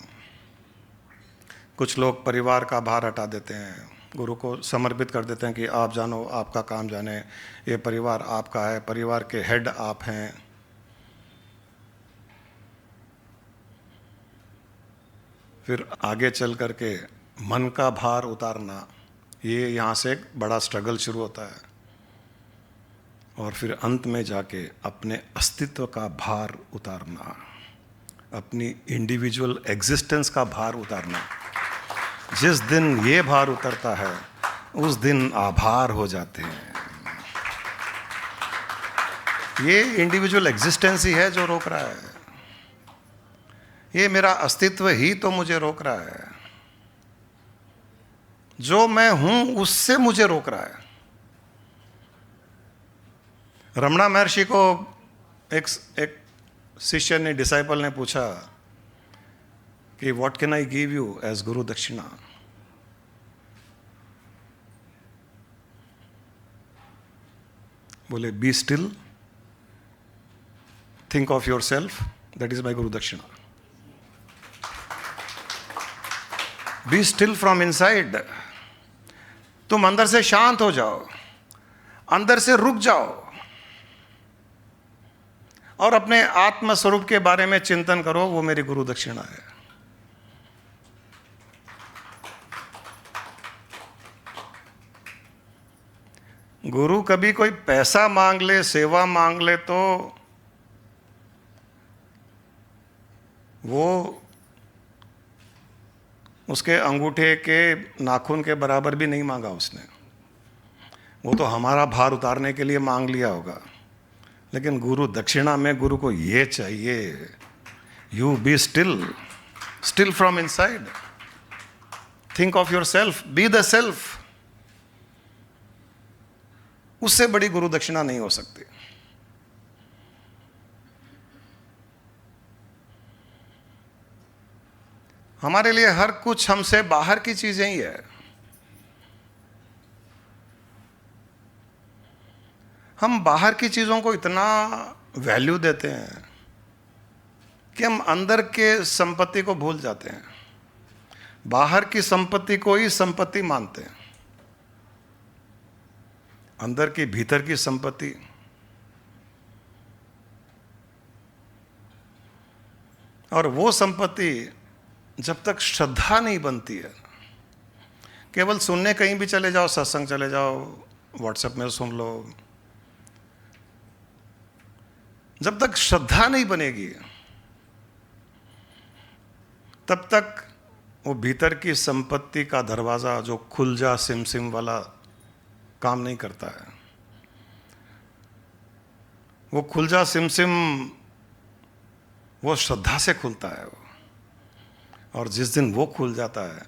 कुछ लोग परिवार का भार हटा देते हैं, गुरु को समर्पित कर देते हैं कि आप जानो, आपका काम जाने, ये परिवार आपका है, परिवार के हेड आप हैं। फिर आगे चल करके मन का भार उतारना, ये यहाँ से एक बड़ा स्ट्रगल शुरू होता है। और फिर अंत में जाके अपने अस्तित्व का भार उतारना, अपनी इंडिविजुअल एग्जिस्टेंस का भार उतारना। जिस दिन ये भार उतरता है उस दिन आभार हो जाते हैं। ये इंडिविजुअल एग्जिस्टेंस ही है जो रोक रहा है, ये मेरा अस्तित्व ही तो मुझे रोक रहा है। जो मैं हूं उससे मुझे रोक रहा है। रमणा महर्षि को एक शिष्य ने, डिसाइपल ने पूछा कि what can I give you as guru dakshina. बोले be still, think of yourself, that is my guru dakshina. Be still from inside, तुम अंदर से शांत हो जाओ, अंदर से रुक जाओ और अपने आत्म स्वरूप के बारे में चिंतन करो, वो मेरी गुरु दक्षिणा है। गुरु कभी कोई पैसा मांग ले, सेवा मांग ले, तो वो उसके अंगूठे के नाखून के बराबर भी नहीं मांगा उसने। वो तो हमारा भार उतारने के लिए मांग लिया होगा। लेकिन गुरु दक्षिणा में गुरु को ये चाहिए, you be still, still from inside, think of your self, be the self. उससे बड़ी गुरु दक्षिणा नहीं हो सकती। हमारे लिए हर कुछ हमसे बाहर की चीजें ही है। हम बाहर की चीजों को इतना वैल्यू देते हैं कि हम अंदर के संपत्ति को भूल जाते हैं, बाहर की संपत्ति को ही संपत्ति मानते हैं। अंदर की, भीतर की संपत्ति, और वो संपत्ति जब तक श्रद्धा नहीं बनती है, केवल सुनने कहीं भी चले जाओ, सत्संग चले जाओ, व्हाट्सएप में सुन लो, जब तक श्रद्धा नहीं बनेगी तब तक वो भीतर की संपत्ति का दरवाजा जो खुल जा सिम सिम वाला काम नहीं करता है। वो खुल जा सिम सिम वो श्रद्धा से खुलता है वो। और जिस दिन वो खुल जाता है,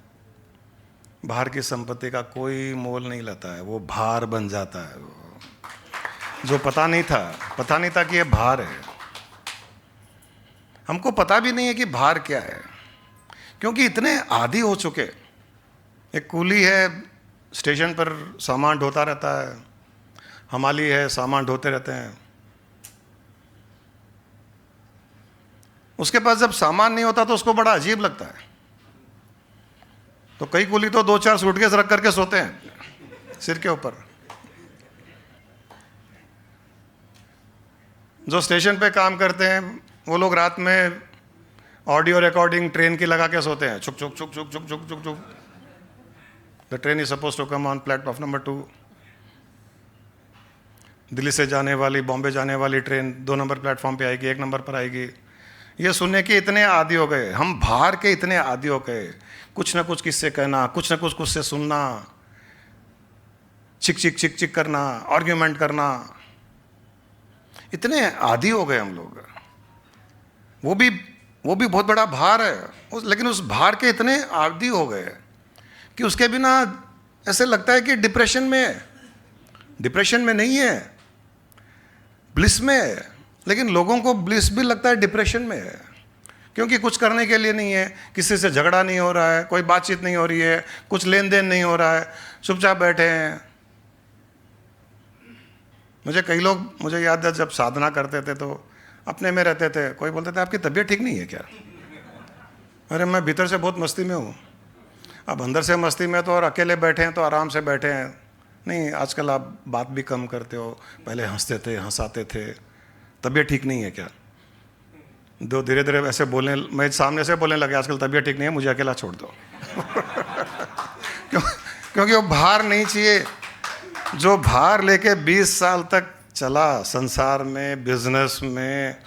बाहर की संपत्ति का कोई मोल नहीं लेता है, वो भार बन जाता है। वो जो पता नहीं था कि ये भार है। हमको पता भी नहीं है कि भार क्या है, क्योंकि इतने आदी हो चुके। एक कूली है, स्टेशन पर सामान ढोता रहता है, हमाली है, सामान ढोते रहते हैं। उसके पास जब सामान नहीं होता तो उसको बड़ा अजीब लगता है। तो कई कूली तो 2-4 सूटकेस रख करके सोते हैं सिर के ऊपर। जो स्टेशन पे काम करते हैं वो लोग रात में ऑडियो रिकॉर्डिंग ट्रेन की लगा के सोते हैं। चुक चुक चुक चुक चुक चुक चुक चुक। The train is suppose to come on platform number 2। Delhi से जाने वाली, बॉम्बे जाने वाली ट्रेन 2 नंबर प्लेटफॉर्म पे आएगी, 1 नंबर पर आएगी। ये सुनने के इतने आदी हो गए, हम बाहर के इतने आदी हो गए। कुछ ना कुछ किससे कहना, कुछ ना कुछ से सुनना, चिक चिक चिक चिक करना, आर्ग्यूमेंट करना, इतने आदी हो गए हम लोग। वो भी बहुत बड़ा भार है। लेकिन उस भार के इतने आदी हो गए कि उसके बिना ऐसे लगता है कि डिप्रेशन में नहीं है, ब्लिस में है। लेकिन लोगों को ब्लिस भी लगता है डिप्रेशन में है, क्योंकि कुछ करने के लिए नहीं है, किसी से झगड़ा नहीं हो रहा है, कोई बातचीत नहीं हो रही है, कुछ लेन देन नहीं हो रहा है, चुपचाप बैठे हैं। मुझे याद है जब साधना करते थे तो अपने में रहते थे। कोई बोलते थे आपकी तबीयत ठीक नहीं है क्या? अरे मैं भीतर से बहुत मस्ती में हूँ। अब अंदर से मस्ती में तो, और अकेले बैठे हैं तो आराम से बैठे हैं। नहीं, आजकल आप बात भी कम करते हो, पहले हंसते थे, हंसाते थे। तबीयत ठीक नहीं है क्या? दो धीरे धीरे ऐसे बोलने, मैं सामने से बोलने लगे आजकल तबीयत ठीक नहीं है, मुझे अकेला छोड़ दो। क्योंकि वो भार नहीं चाहिए। जो भार लेके 20 साल तक चला संसार में, बिजनेस में,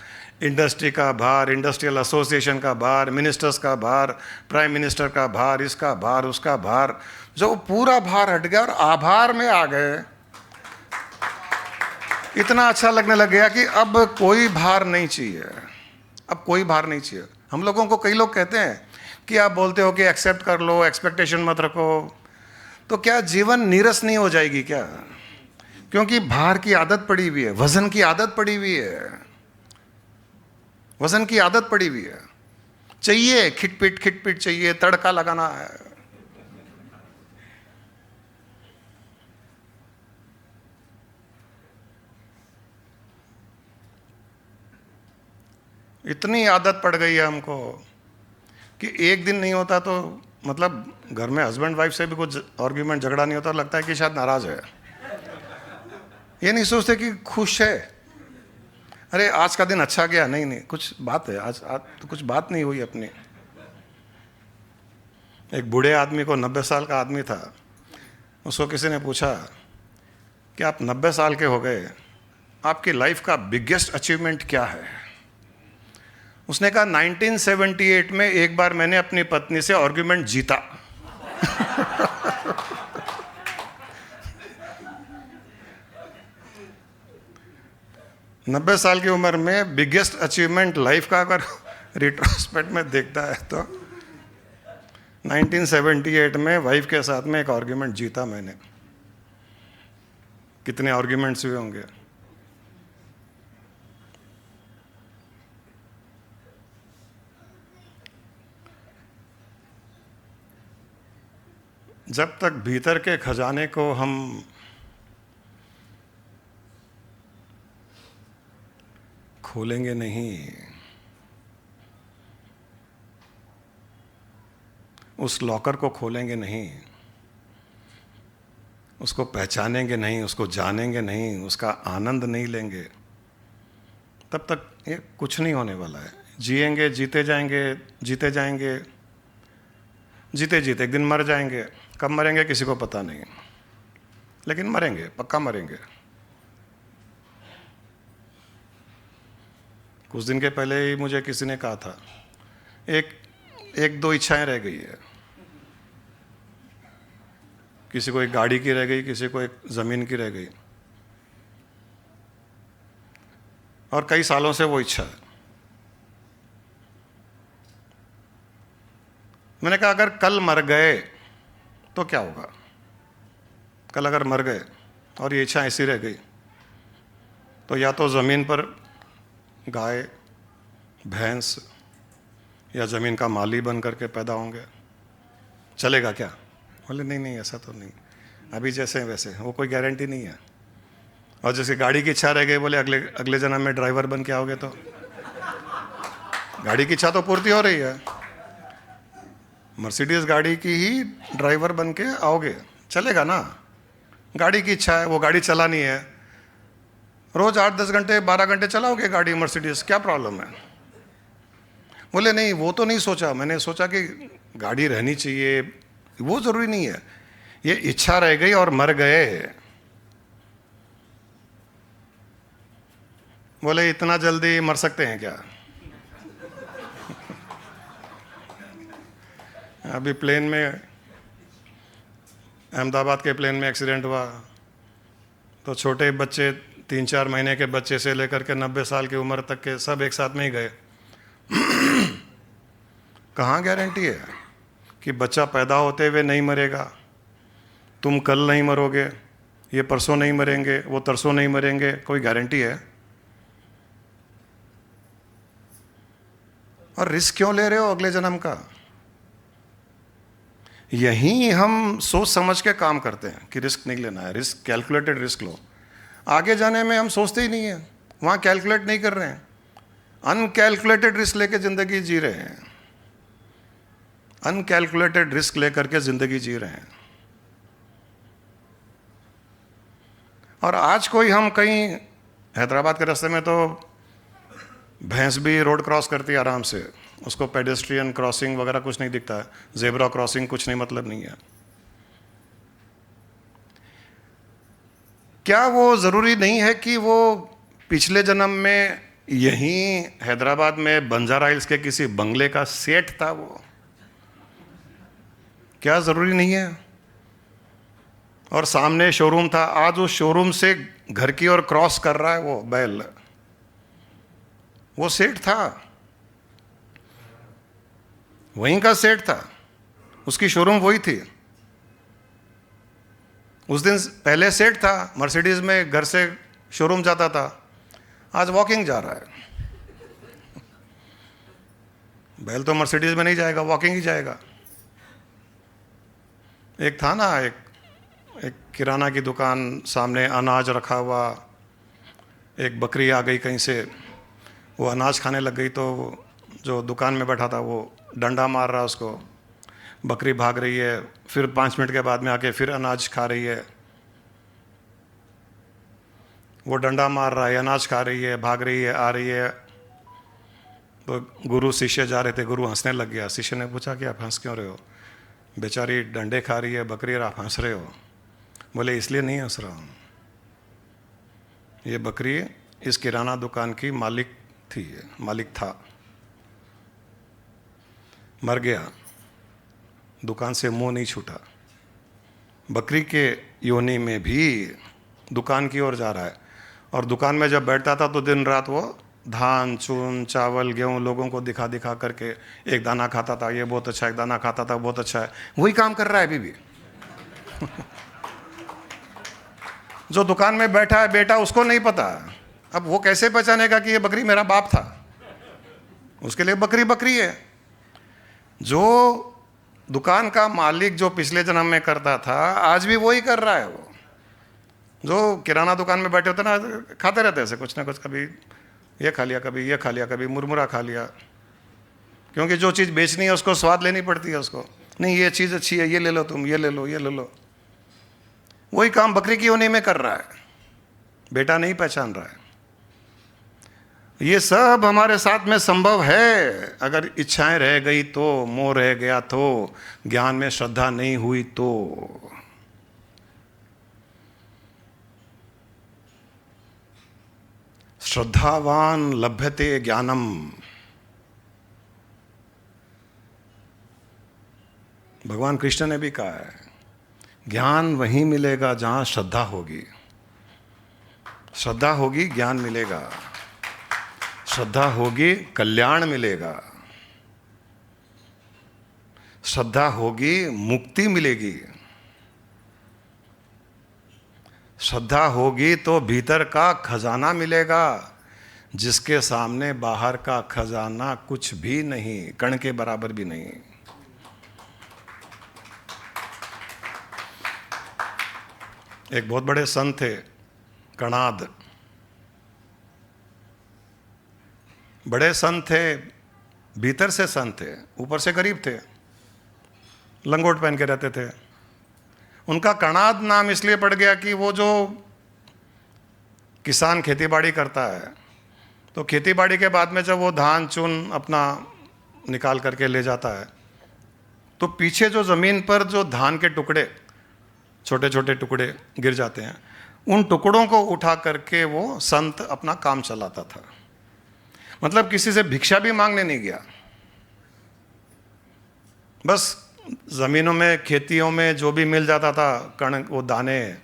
इंडस्ट्री का भार, इंडस्ट्रियल एसोसिएशन का भार, मिनिस्टर्स का भार, प्राइम मिनिस्टर का भार, इसका भार, उसका भार, जो पूरा भार हट गया और आभार में आ गए, इतना अच्छा लगने लग गया कि अब कोई भार नहीं चाहिए। अब कोई भार नहीं चाहिए। हम लोगों को कई लोग कहते हैं कि आप बोलते हो कि एक्सेप्ट कर लो, एक्सपेक्टेशन मत रखो, तो क्या जीवन नीरस नहीं हो जाएगी क्या? क्योंकि भार की आदत पड़ी हुई है, वजन की आदत पड़ी हुई है, वजन की आदत पड़ी हुई है। चाहिए खिटपिट चाहिए, तड़का लगाना है। इतनी आदत पड़ गई है हमको कि एक दिन नहीं होता तो मतलब घर में हस्बैंड वाइफ से भी कुछ आर्ग्यूमेंट, झगड़ा नहीं होता, लगता है कि शायद नाराज है। ये नहीं सोचते कि खुश है। अरे आज का दिन अच्छा गया, नहीं कुछ बात है, आज तो कुछ बात नहीं हुई अपनी। एक बूढ़े आदमी को, 90 साल का आदमी था, उसको किसी ने पूछा कि आप 90 साल के हो गए, आपकी लाइफ का बिगेस्ट अचीवमेंट क्या है? उसने कहा 1978 में एक बार मैंने अपनी पत्नी से आर्ग्यूमेंट जीता। 90 साल की उम्र में बिगेस्ट अचीवमेंट लाइफ का अगर रिट्रोस्पेक्ट में देखता है तो 1978 में वाइफ के साथ में एक आर्ग्यूमेंट जीता मैंने। कितने आर्ग्यूमेंट्स हुए होंगे? जब तक भीतर के खजाने को हम खोलेंगे नहीं, उस लॉकर को खोलेंगे नहीं, उसको पहचानेंगे नहीं, उसको जानेंगे नहीं, उसका आनंद नहीं लेंगे, तब तक ये कुछ नहीं होने वाला है। जिएंगे, जीते जाएंगे, जीते जाएंगे, जीते जीते एक दिन मर जाएंगे। कब मरेंगे किसी को पता नहीं, लेकिन मरेंगे, पक्का मरेंगे। कुछ दिन के पहले ही मुझे किसी ने कहा था, एक दो इच्छाएं रह गई है। किसी को एक गाड़ी की रह गई, किसी को एक ज़मीन की रह गई, और कई सालों से वो इच्छा है। मैंने कहा अगर कल मर गए तो क्या होगा? कल अगर मर गए और ये इच्छा ऐसी रह गई, तो या तो ज़मीन पर गाय भैंस या ज़मीन का माली बन करके पैदा होंगे, चलेगा क्या? बोले नहीं नहीं, ऐसा तो नहीं, अभी जैसे हैं वैसे, वो कोई गारंटी नहीं है। और जैसे गाड़ी की इच्छा रह गई, बोले अगले अगले जन्म में ड्राइवर बन के आओगे, तो गाड़ी की इच्छा तो पूर्ति हो रही है, मर्सिडीज गाड़ी की ही ड्राइवर बन के आओगे, चलेगा ना? गाड़ी की इच्छा है, वो गाड़ी चलानी है, रोज 8-10 घंटे 12 घंटे चलाओगे गाड़ी मर्सिडीज, क्या प्रॉब्लम है? बोले नहीं, वो तो नहीं सोचा, मैंने सोचा कि गाड़ी रहनी चाहिए, वो जरूरी नहीं है, ये इच्छा रह गई और मर गए। बोले इतना जल्दी मर सकते हैं क्या? अभी प्लेन में, अहमदाबाद के प्लेन में एक्सीडेंट हुआ, तो छोटे बच्चे 3-4 महीने के बच्चे से लेकर के 90 साल की उम्र तक के सब एक साथ में ही गए। कहाँ गारंटी है कि बच्चा पैदा होते हुए नहीं मरेगा? तुम कल नहीं मरोगे, ये परसों नहीं मरेंगे, वो तरसों नहीं मरेंगे, कोई गारंटी है? और रिस्क क्यों ले रहे हो अगले जन्म का? यहीं हम सोच समझ के काम करते हैं कि रिस्क नहीं लेना है, रिस्क कैलकुलेटेड रिस्क लो। आगे जाने में हम सोचते ही नहीं है, वहाँ कैलकुलेट नहीं कर रहे हैं, अनकैलकुलेटेड रिस्क लेके ज़िंदगी जी रहे हैं, अनकैलकुलेटेड रिस्क लेकर के ज़िंदगी जी रहे हैं। और आज कोई हम कहीं हैदराबाद के रास्ते में, तो भैंस भी रोड क्रॉस करती है आराम से, उसको पेडेस्ट्रियन क्रॉसिंग वगैरह कुछ नहीं दिखता है, जेब्रा क्रॉसिंग कुछ नहीं, मतलब नहीं है। क्या वो ज़रूरी नहीं है कि वो पिछले जन्म में यहीं हैदराबाद में बंजारा हिल्स के किसी बंगले का सेठ था? वो क्या ज़रूरी नहीं है? और सामने शोरूम था, आज उस शोरूम से घर की ओर क्रॉस कर रहा है वो बैल, वो सेठ था, वहीं का सेठ था, उसकी शोरूम वही थी। उस दिन पहले सेठ था, मर्सिडीज में घर से शोरूम जाता था, आज वॉकिंग जा रहा है। बैल तो मर्सिडीज में नहीं जाएगा, वॉकिंग ही जाएगा। एक था ना, एक किराना की दुकान, सामने अनाज रखा हुआ, एक बकरी आ गई कहीं से, वो अनाज खाने लग गई, तो जो दुकान में बैठा था वो डंडा मार रहा उसको, बकरी भाग रही है, फिर 5 मिनट के बाद में आके फिर अनाज खा रही है, वो डंडा मार रहा है, अनाज खा रही है, भाग रही है, आ रही है। तो गुरु शिष्य जा रहे थे, गुरु हंसने लग गया। शिष्य ने पूछा कि आप हंस क्यों रहे हो? बेचारी डंडे खा रही है बकरी और आप हंस रहे हो। बोले इसलिए नहीं हंस रहा हूँ, ये बकरी इस किराना दुकान की मालिक थी, मालिक था, मर गया, दुकान से मुंह नहीं छूटा, बकरी के योनि में भी दुकान की ओर जा रहा है। और दुकान में जब बैठता था तो दिन रात वो धान चून चावल गेहूं लोगों को दिखा दिखा करके, एक दाना खाता था, ये बहुत अच्छा, एक दाना खाता था, बहुत अच्छा है, वही काम कर रहा है अभी भी। जो दुकान में बैठा है बेटा, उसको नहीं पता, अब वो कैसे पहचानेगा कि ये बकरी मेरा बाप था? उसके लिए बकरी बकरी है। जो दुकान का मालिक जो पिछले जन्म में करता था, आज भी वही कर रहा है। वो जो किराना दुकान में बैठे होते ना, खाते रहते ऐसे कुछ ना कुछ, कभी ये खा लिया, कभी ये खा लिया, कभी मुरमुरा खा लिया, क्योंकि जो चीज़ बेचनी है उसको स्वाद लेनी पड़ती है उसको। नहीं ये चीज़ अच्छी है, ये ले लो तुम, ये ले लो, ये ले लो। वही काम बकरी की योनि में कर रहा है, बेटा नहीं पहचान रहा है। ये सब हमारे साथ में संभव है, अगर इच्छाएं रह गई तो, मोह रह गया तो, ज्ञान में श्रद्धा नहीं हुई तो। श्रद्धावान लभ्यते ज्ञानम। भगवान कृष्ण ने भी कहा है, ज्ञान वहीं मिलेगा जहां श्रद्धा होगी। श्रद्धा होगी ज्ञान मिलेगा, श्रद्धा होगी कल्याण मिलेगा, श्रद्धा होगी मुक्ति मिलेगी। श्रद्धा होगी तो भीतर का खजाना मिलेगा, जिसके सामने बाहर का खजाना कुछ भी नहीं, कण के बराबर भी नहीं। एक बहुत बड़े संत थे, कणाद। बड़े संत थे, भीतर से संत थे, ऊपर से गरीब थे, लंगोट पहन के रहते थे। उनका कणाद नाम इसलिए पड़ गया कि वो जो किसान खेतीबाड़ी करता है, तो खेतीबाड़ी के बाद में जब वो धान चुन अपना निकाल करके ले जाता है, तो पीछे जो ज़मीन पर जो धान के टुकड़े, छोटे छोटे टुकड़े गिर जाते हैं, उन टुकड़ों को उठा करके वो संत अपना काम चलाता था। मतलब किसी से भिक्षा भी मांगने नहीं गया, बस ज़मीनों में, खेतियों में जो भी मिल जाता था, कण, वो दाने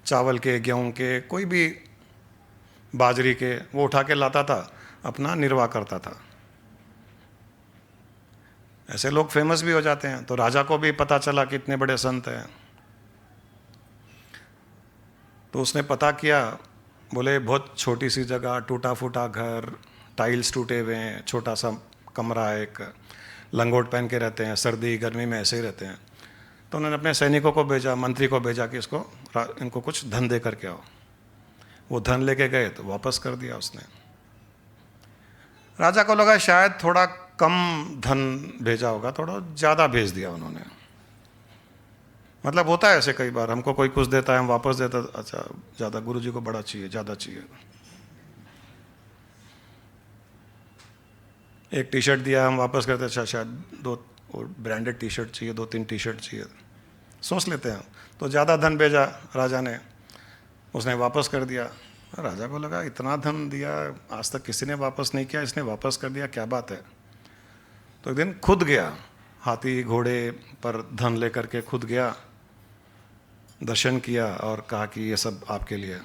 चावल के, गेहूं के, कोई भी बाजरी के, वो उठा के लाता था, अपना निर्वाह करता था। ऐसे लोग फेमस भी हो जाते हैं। तो राजा को भी पता चला कि इतने बड़े संत हैं, तो उसने पता किया। बोले बहुत छोटी सी जगह, टूटा फूटा घर, टाइल्स टूटे हुए हैं, छोटा सा कमरा, एक लंगोट पहन के रहते हैं, सर्दी गर्मी में ऐसे ही रहते हैं। तो उन्होंने अपने सैनिकों को भेजा, मंत्री को भेजा कि इनको कुछ धन दे करके आओ। वो धन लेके गए तो वापस कर दिया उसने। राजा को लगा शायद थोड़ा कम धन भेजा होगा, थोड़ा ज़्यादा भेज दिया उन्होंने। मतलब होता है ऐसे कई बार, हमको कोई कुछ देता है, हम वापस देता, अच्छा ज़्यादा, गुरुजी को बड़ा चाहिए, ज़्यादा चाहिए। एक टी शर्ट दिया, हम वापस करते, अच्छा शायद दो ब्रांडेड टी शर्ट चाहिए, 2-3 टी शर्ट चाहिए, सोच लेते हैं। तो ज़्यादा धन भेजा राजा ने, उसने वापस कर दिया। राजा को लगा इतना धन दिया, आज तक किसी ने वापस नहीं किया, इसने वापस कर दिया, क्या बात है। तो एक दिन खुद गया, हाथी घोड़े पर धन लेकर के खुद गया, दर्शन किया और कहा कि ये सब आपके लिए।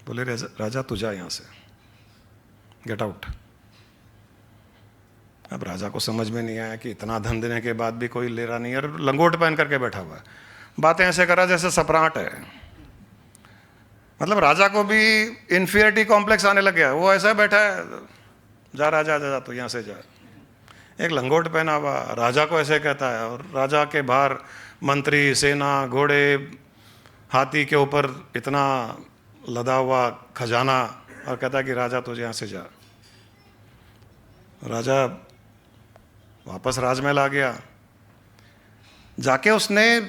बोले राजा तू जा यहाँ से, गेट आउट। अब राजा को समझ में नहीं आया कि इतना धन देने के बाद भी कोई ले रहा नहीं, और लंगोट पहन करके बैठा हुआ है, बातें ऐसे करा जैसे सपराट है। मतलब राजा को भी इन्फीरियरिटी कॉम्प्लेक्स आने लग गया। वो ऐसा बैठा है, जा राजा जा, तो यहाँ से जा। एक लंगोट पहना हुआ राजा को ऐसे कहता है, और राजा के बाहर मंत्री, सेना, घोड़े, हाथी के ऊपर इतना लदा हुआ खजाना, और कहता है कि राजा तुझे यहाँ से जा। राजा वापस राजमहल आ गया। जाके उसने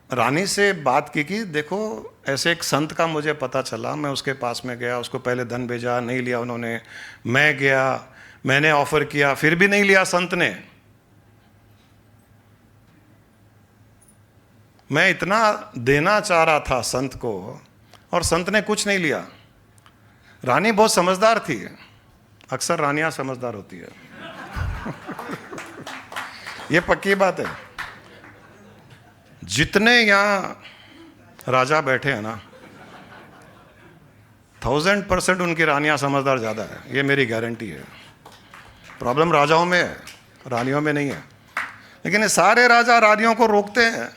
रानी से बात की कि देखो ऐसे एक संत का मुझे पता चला, मैं उसके पास में गया, उसको पहले धन भेजा, नहीं लिया उन्होंने, मैं गया, मैंने ऑफर किया, फिर भी नहीं लिया संत ने। मैं इतना देना चाह रहा था संत को, और संत ने कुछ नहीं लिया। रानी बहुत समझदार थी, अक्सर रानियां समझदार होती है ये पक्की बात है। जितने यहां राजा बैठे हैं ना, 1000% उनकी रानियां समझदार ज़्यादा है, ये मेरी गारंटी है। प्रॉब्लम राजाओं में है, रानियों में नहीं है। लेकिन ये सारे राजा रानियों को रोकते हैं,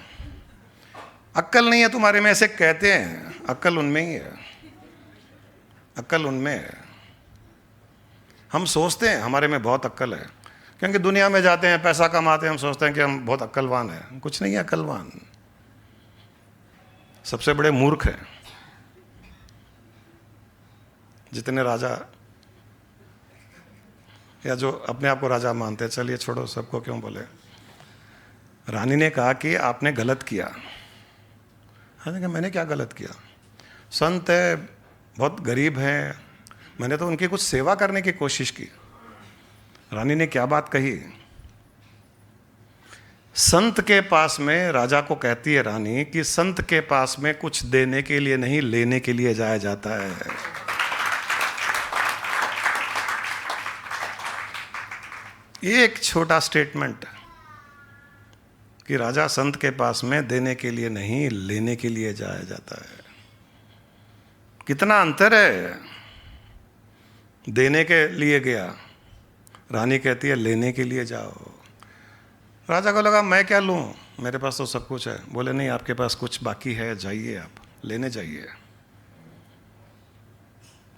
अक्ल नहीं है तुम्हारे में, ऐसे कहते हैं। अक्ल उनमें ही है, अक्ल उनमें है। हम सोचते हैं हमारे में बहुत अक्ल है, क्योंकि दुनिया में जाते हैं, पैसा कमाते हैं, हम सोचते हैं कि हम बहुत अक्लवान हैं। कुछ नहीं है अक्लवान, सबसे बड़े मूर्ख हैं। जितने राजा, या जो अपने आप को राजा मानते हैं, चलिए छोड़ो, सबको क्यों बोले। रानी ने कहा कि आपने गलत किया। मैंने कहा मैंने क्या गलत किया? संत है, बहुत गरीब हैं, मैंने तो उनकी कुछ सेवा करने की कोशिश की। रानी ने क्या बात कही? संत के पास में, राजा को कहती है रानी कि संत के पास में कुछ देने के लिए नहीं, लेने के लिए जाया जाता है। ये एक छोटा स्टेटमेंट कि राजा संत के पास में देने के लिए नहीं, लेने के लिए जाया जाता है। कितना अंतर है। देने के लिए गया, रानी कहती है लेने के लिए जाओ। राजा को लगा मैं क्या लूँ, मेरे पास तो सब कुछ है। बोले नहीं, आपके पास कुछ बाकी है, जाइए आप लेने जाइए।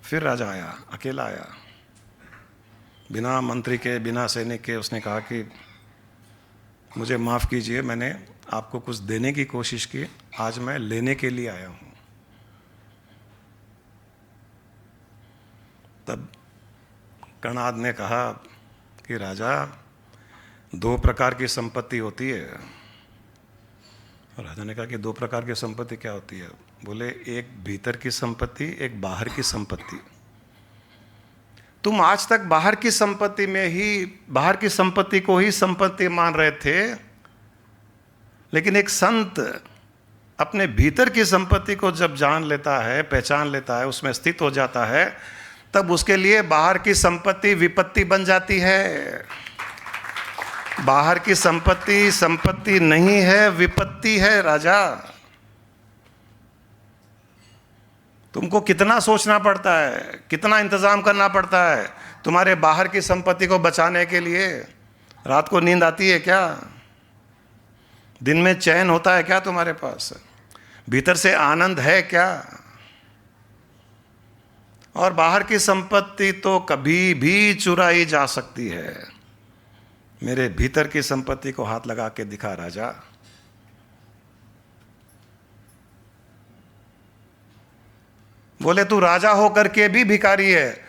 फिर राजा आया, अकेला आया, बिना मंत्री के, बिना सैनिक के। उसने कहा कि मुझे माफ़ कीजिए, मैंने आपको कुछ देने की कोशिश की, आज मैं लेने के लिए आया हूँ। तब कर्णाद ने कहा कि राजा, 2 प्रकार की संपत्ति होती है। राजा ने कहा कि 2 प्रकार की संपत्ति क्या होती है? बोले एक भीतर की संपत्ति, एक बाहर की संपत्ति। तुम आज तक बाहर की संपत्ति में ही, बाहर की संपत्ति को ही संपत्ति मान रहे थे, लेकिन एक संत अपने भीतर की संपत्ति को जब जान लेता है, पहचान लेता है, उसमें स्थित हो जाता है, तब उसके लिए बाहर की संपत्ति विपत्ति बन जाती है। बाहर की संपत्ति संपत्ति नहीं है, विपत्ति है। राजा, तुमको कितना सोचना पड़ता है, कितना इंतजाम करना पड़ता है तुम्हारे बाहर की संपत्ति को बचाने के लिए। रात को नींद आती है क्या? दिन में चैन होता है क्या तुम्हारे पास? भीतर से आनंद है क्या? और बाहर की संपत्ति तो कभी भी चुराई जा सकती है। मेरे भीतर की संपत्ति को हाथ लगा के दिखा राजा। बोले तू राजा होकर के भी भिखारी है,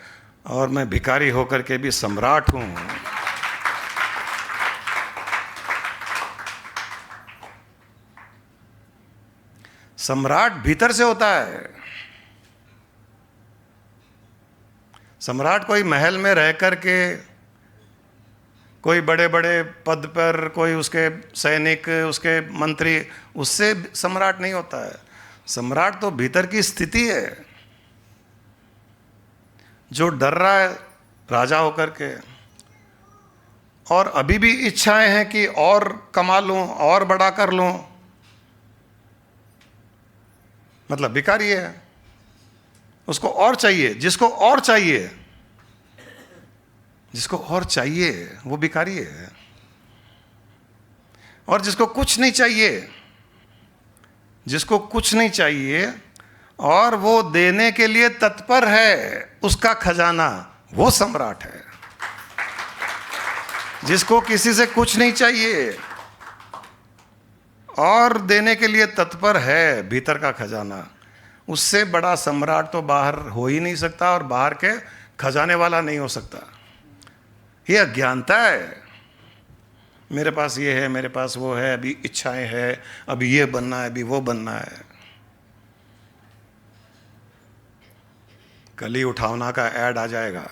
और मैं भिखारी होकर के भी सम्राट हूं। सम्राट भीतर से होता है। सम्राट कोई महल में रह कर के, कोई बड़े बड़े पद पर, कोई उसके सैनिक, उसके मंत्री, उससे सम्राट नहीं होता है। सम्राट तो भीतर की स्थिति है। जो डर रहा है राजा होकर के, और अभी भी इच्छाएं हैं कि और कमा लूं, और बड़ा कर लूं, मतलब भिखारी है। उसको और चाहिए, जिसको और चाहिए, जिसको और चाहिए वो भिखारी है। और जिसको कुछ नहीं चाहिए, जिसको कुछ नहीं चाहिए और वो देने के लिए तत्पर है, उसका खजाना, वो सम्राट है। जिसको किसी से कुछ नहीं चाहिए और देने के लिए तत्पर है, भीतर का खजाना, उससे बड़ा सम्राट तो बाहर हो ही नहीं सकता, और बाहर के खजाने वाला नहीं हो सकता। ये अज्ञानता है। मेरे पास ये है, मेरे पास वो है, अभी इच्छाएं हैं, अभी ये बनना है, अभी वो बनना है। कल ही उठावना का ऐड आ जाएगा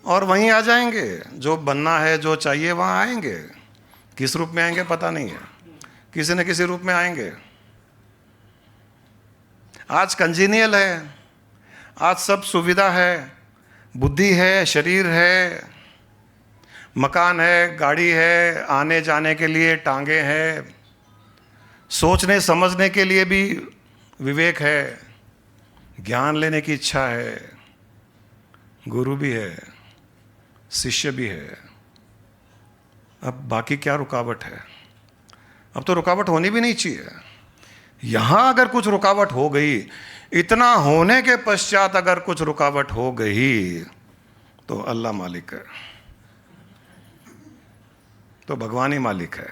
और वहीं आ जाएंगे। जो बनना है, जो चाहिए, वहां आएंगे। किस रूप में आएंगे पता नहीं है, किसी न किसी रूप में आएंगे। आज कंजीनियल है, आज सब सुविधा है, बुद्धि है, शरीर है, मकान है, गाड़ी है, आने जाने के लिए टांगे हैं, सोचने समझने के लिए भी विवेक है, ज्ञान लेने की इच्छा है, गुरु भी है, शिष्य भी है। अब बाकी क्या रुकावट है? अब तो रुकावट होनी भी नहीं चाहिए। यहां अगर कुछ रुकावट हो गई, इतना होने के पश्चात अगर कुछ रुकावट हो गई, तो अल्लाह मालिक है, तो भगवान ही मालिक है।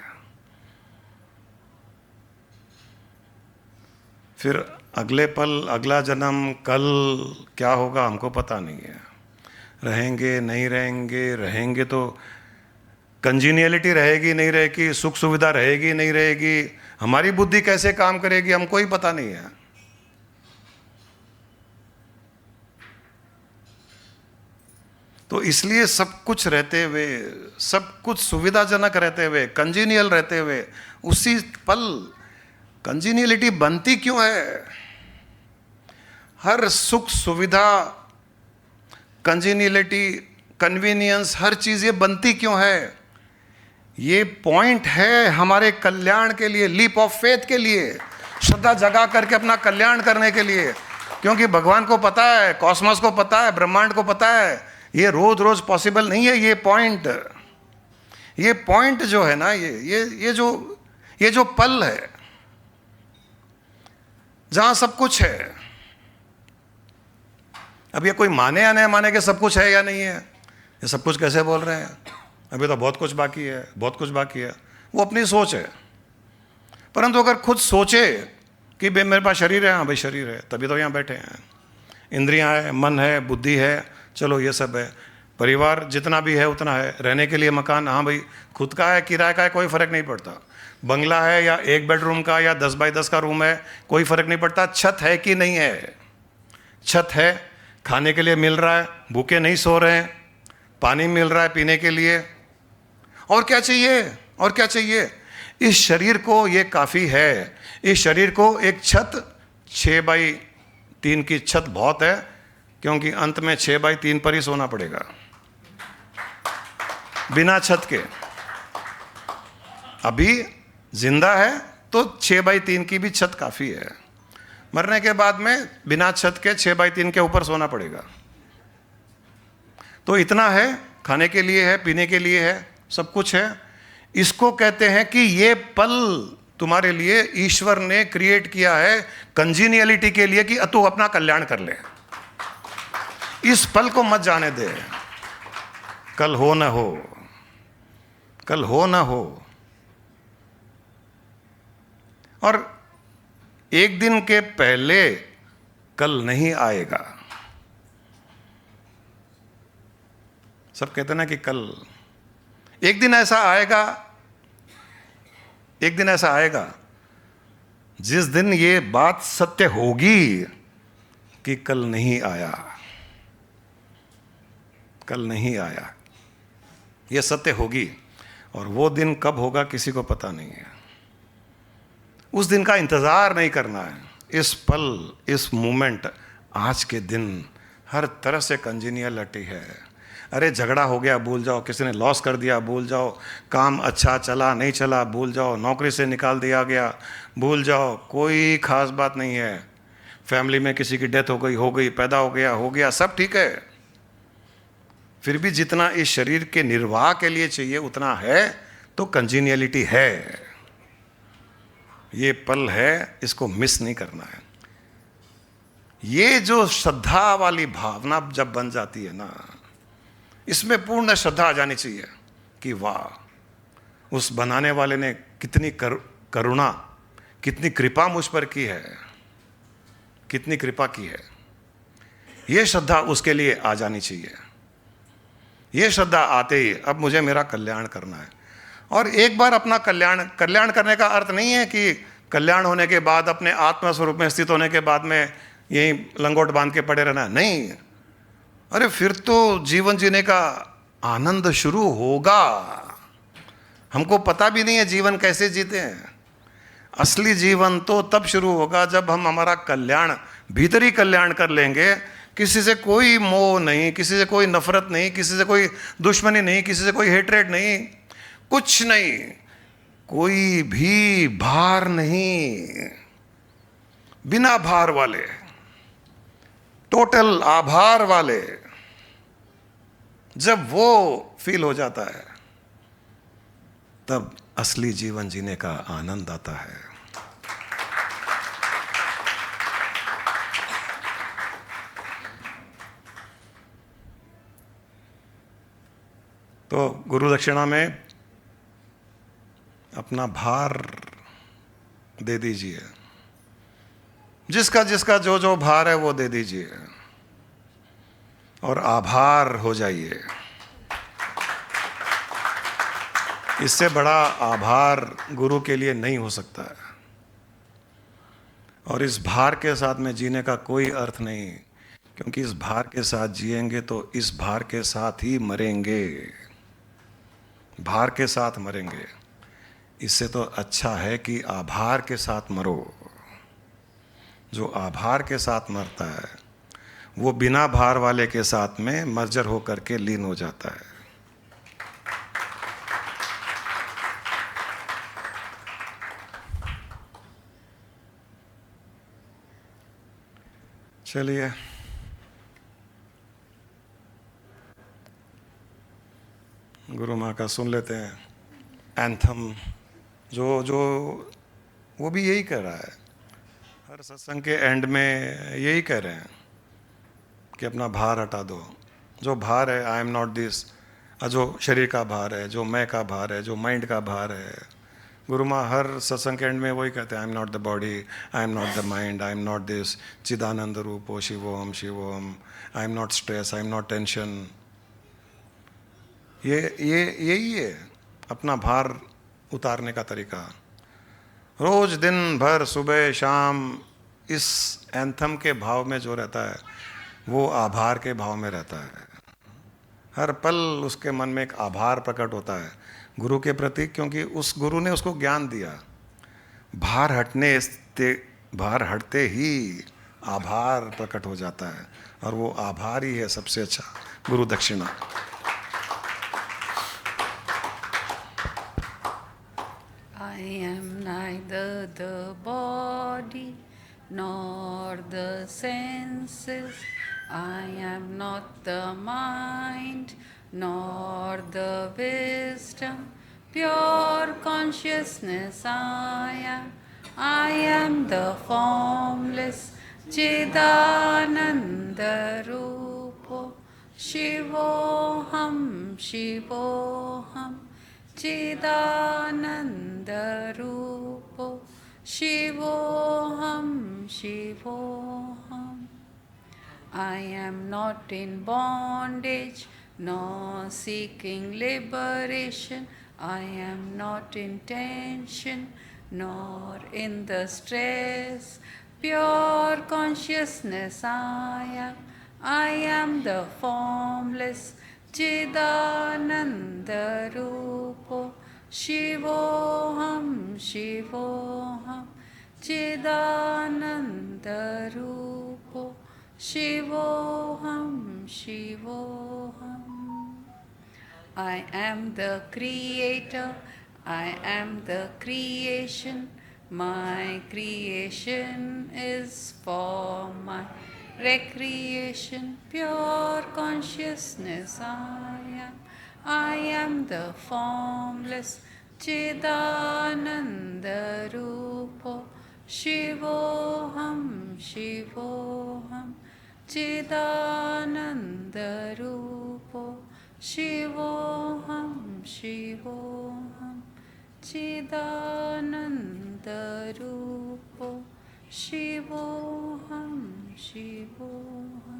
फिर अगले पल, अगला जन्म, कल क्या होगा हमको पता नहीं है। रहेंगे नहीं रहेंगे, रहेंगे तो कंजीनियलिटी रहेगी नहीं रहेगी, सुख सुविधा रहेगी नहीं रहेगी, हमारी बुद्धि कैसे काम करेगी हमको ही पता नहीं है। तो इसलिए सब कुछ रहते हुए, सब कुछ सुविधाजनक रहते हुए, कंजीनियल रहते हुए, उसी पल कंजीनियलिटी बनती क्यों है? हर सुख सुविधा, कंजीनियलिटी, कन्वीनियंस, हर चीज़ ये बनती क्यों है? ये पॉइंट है हमारे कल्याण के लिए, लीप ऑफ फेथ के लिए, श्रद्धा जगा करके अपना कल्याण करने के लिए। क्योंकि भगवान को पता है, कॉस्मोस को पता है, ब्रह्मांड को पता है, ये रोज रोज पॉसिबल नहीं है ये पॉइंट। ये पॉइंट जो है ना, ये जो पल है जहां सब कुछ है। अब ये कोई माने या नहीं माने कि सब कुछ है या नहीं है, ये सब कुछ कैसे बोल रहे हैं, अभी तो बहुत कुछ बाकी है, बहुत कुछ बाकी है, वो अपनी सोच है। परंतु अगर खुद सोचे कि भाई मेरे पास शरीर है, हाँ भाई शरीर है, तभी तो यहाँ बैठे हैं, इंद्रियां है, मन है, बुद्धि है, चलो ये सब है, परिवार जितना भी है उतना है, रहने के लिए मकान, हाँ भाई खुद का है, किराए का है, कोई फर्क नहीं पड़ता, बंगला है या 1 बेडरूम का या 10 बाई 10 का रूम है, कोई फर्क नहीं पड़ता, छत है कि नहीं है, छत है, खाने के लिए मिल रहा है, भूखे नहीं सो रहे हैं, पानी मिल रहा है पीने के लिए, और क्या चाहिए, और क्या चाहिए। इस शरीर को ये काफ़ी है, इस शरीर को एक छत 6 बाई 3 की छत बहुत है, क्योंकि अंत में 6 बाई 3 पर ही सोना पड़ेगा, बिना छत के। अभी जिंदा है तो 6 बाई 3 की भी छत काफ़ी है, मरने के बाद में बिना छत के 6 बाई 3 के ऊपर सोना पड़ेगा। तो इतना है, खाने के लिए है, पीने के लिए है, सब कुछ है। इसको कहते हैं कि ये पल तुम्हारे लिए ईश्वर ने क्रिएट किया है कंजीनियलिटी के लिए, कि तू अपना कल्याण कर ले, इस पल को मत जाने दे, कल हो ना हो, कल हो ना हो। और एक दिन के पहले कल नहीं आएगा। सब कहते ना कि कल, एक दिन ऐसा आएगा, एक दिन ऐसा आएगा जिस दिन ये बात सत्य होगी कि कल नहीं आया, कल नहीं आया, ये सत्य होगी। और वो दिन कब होगा किसी को पता नहीं है, उस दिन का इंतजार नहीं करना है। इस पल, इस मोमेंट, आज के दिन हर तरह से कंजीनियलिटी है। अरे झगड़ा हो गया भूल जाओ, किसी ने लॉस कर दिया भूल जाओ, काम अच्छा चला नहीं चला भूल जाओ, नौकरी से निकाल दिया गया भूल जाओ, कोई खास बात नहीं है। फैमिली में किसी की डेथ हो गई, पैदा हो गया, सब ठीक है। फिर भी जितना इस शरीर के निर्वाह के लिए चाहिए उतना है, तो कंजीनियलिटी है, ये पल है, इसको मिस नहीं करना है। ये जो श्रद्धा वाली भावना जब बन जाती है ना, इसमें पूर्ण श्रद्धा आ जानी चाहिए कि वाह, उस बनाने वाले ने कितनी करुणा, कितनी कृपा मुझ पर की है, कितनी कृपा की है। ये श्रद्धा उसके लिए आ जानी चाहिए। ये श्रद्धा आते ही अब मुझे मेरा कल्याण करना है। और एक बार अपना कल्याण करने का अर्थ नहीं है कि कल्याण होने के बाद, अपने आत्मा स्वरूप में स्थित होने के बाद में यही लंगोट बांध के पड़े रहना, नहीं। अरे फिर तो जीवन जीने का आनंद शुरू होगा। हमको पता भी नहीं है जीवन कैसे जीते हैं। असली जीवन तो तब शुरू होगा जब हम हमारा कल्याण, भीतरी कल्याण कर लेंगे। किसी से कोई मोह नहीं, किसी से कोई नफरत नहीं, किसी से कोई दुश्मनी नहीं, किसी से कोई हेट्रेड नहीं, कुछ नहीं, कोई भी भार नहीं, बिना भार वाले, टोटल आभार वाले। जब वो फील हो जाता है तब असली जीवन जीने का आनंद आता है। तो गुरु दक्षिणा में अपना भार दे दीजिए, जिसका जिसका जो जो भार है वो दे दीजिए और आभार हो जाइए। इससे बड़ा आभार गुरु के लिए नहीं हो सकता है। और इस भार के साथ में जीने का कोई अर्थ नहीं, क्योंकि इस भार के साथ जिएंगे तो इस भार के साथ ही मरेंगे, भार के साथ मरेंगे। इससे तो अच्छा है कि आभार के साथ मरो। जो आभार के साथ मरता है वो बिना भार वाले के साथ में मर्जर होकर के लीन हो जाता है। चलिए, गुरु माँ का सुन लेते हैं। एंथम जो जो वो भी यही कह रहा है, हर सत्संग के एंड में यही कह रहे हैं कि अपना भार हटा दो। जो भार है, आई एम नॉट दिस, जो शरीर का भार है, जो मैं का भार है, जो माइंड का भार है, गुरु माँ हर सत्संग के एंड में वही कहते हैं, I am not the body, I am not the mind, I am not this, चिदानंद रूपो शिवोहम शिवोहम, I am not stress, I am not tension. ये यही है अपना भार उतारने का तरीका। रोज दिन भर सुबह शाम इस एंथम के भाव में जो रहता है वो आभार के भाव में रहता है। हर पल उसके मन में एक आभार प्रकट होता है गुरु के प्रति, क्योंकि उस गुरु ने उसको ज्ञान दिया। भार हटते ही आभार प्रकट हो जाता है, और वो आभार ही है सबसे अच्छा गुरु दक्षिणा। I am neither the body nor the senses. I am not the mind nor the wisdom. Pure consciousness I am. I am the formless Chidananda Rupo. Shivoham, Shivoham. Chidananda Rupo Shivoham Shivoham. I am not in bondage nor seeking liberation. I am not in tension nor in the stress. Pure consciousness I am. I am the formless Chidananda Rupo Shivoham Shivoham. Chidananda Rupo Shivoham Shivoham. I am the creator, I am the creation. My creation is for my recreation. Pure consciousness I am the formless Chidananda Rupo Shivoham Shivoham. Chidananda Rupo Shivoham Shivoham. Chidananda Rupo Shivoham Shivoham.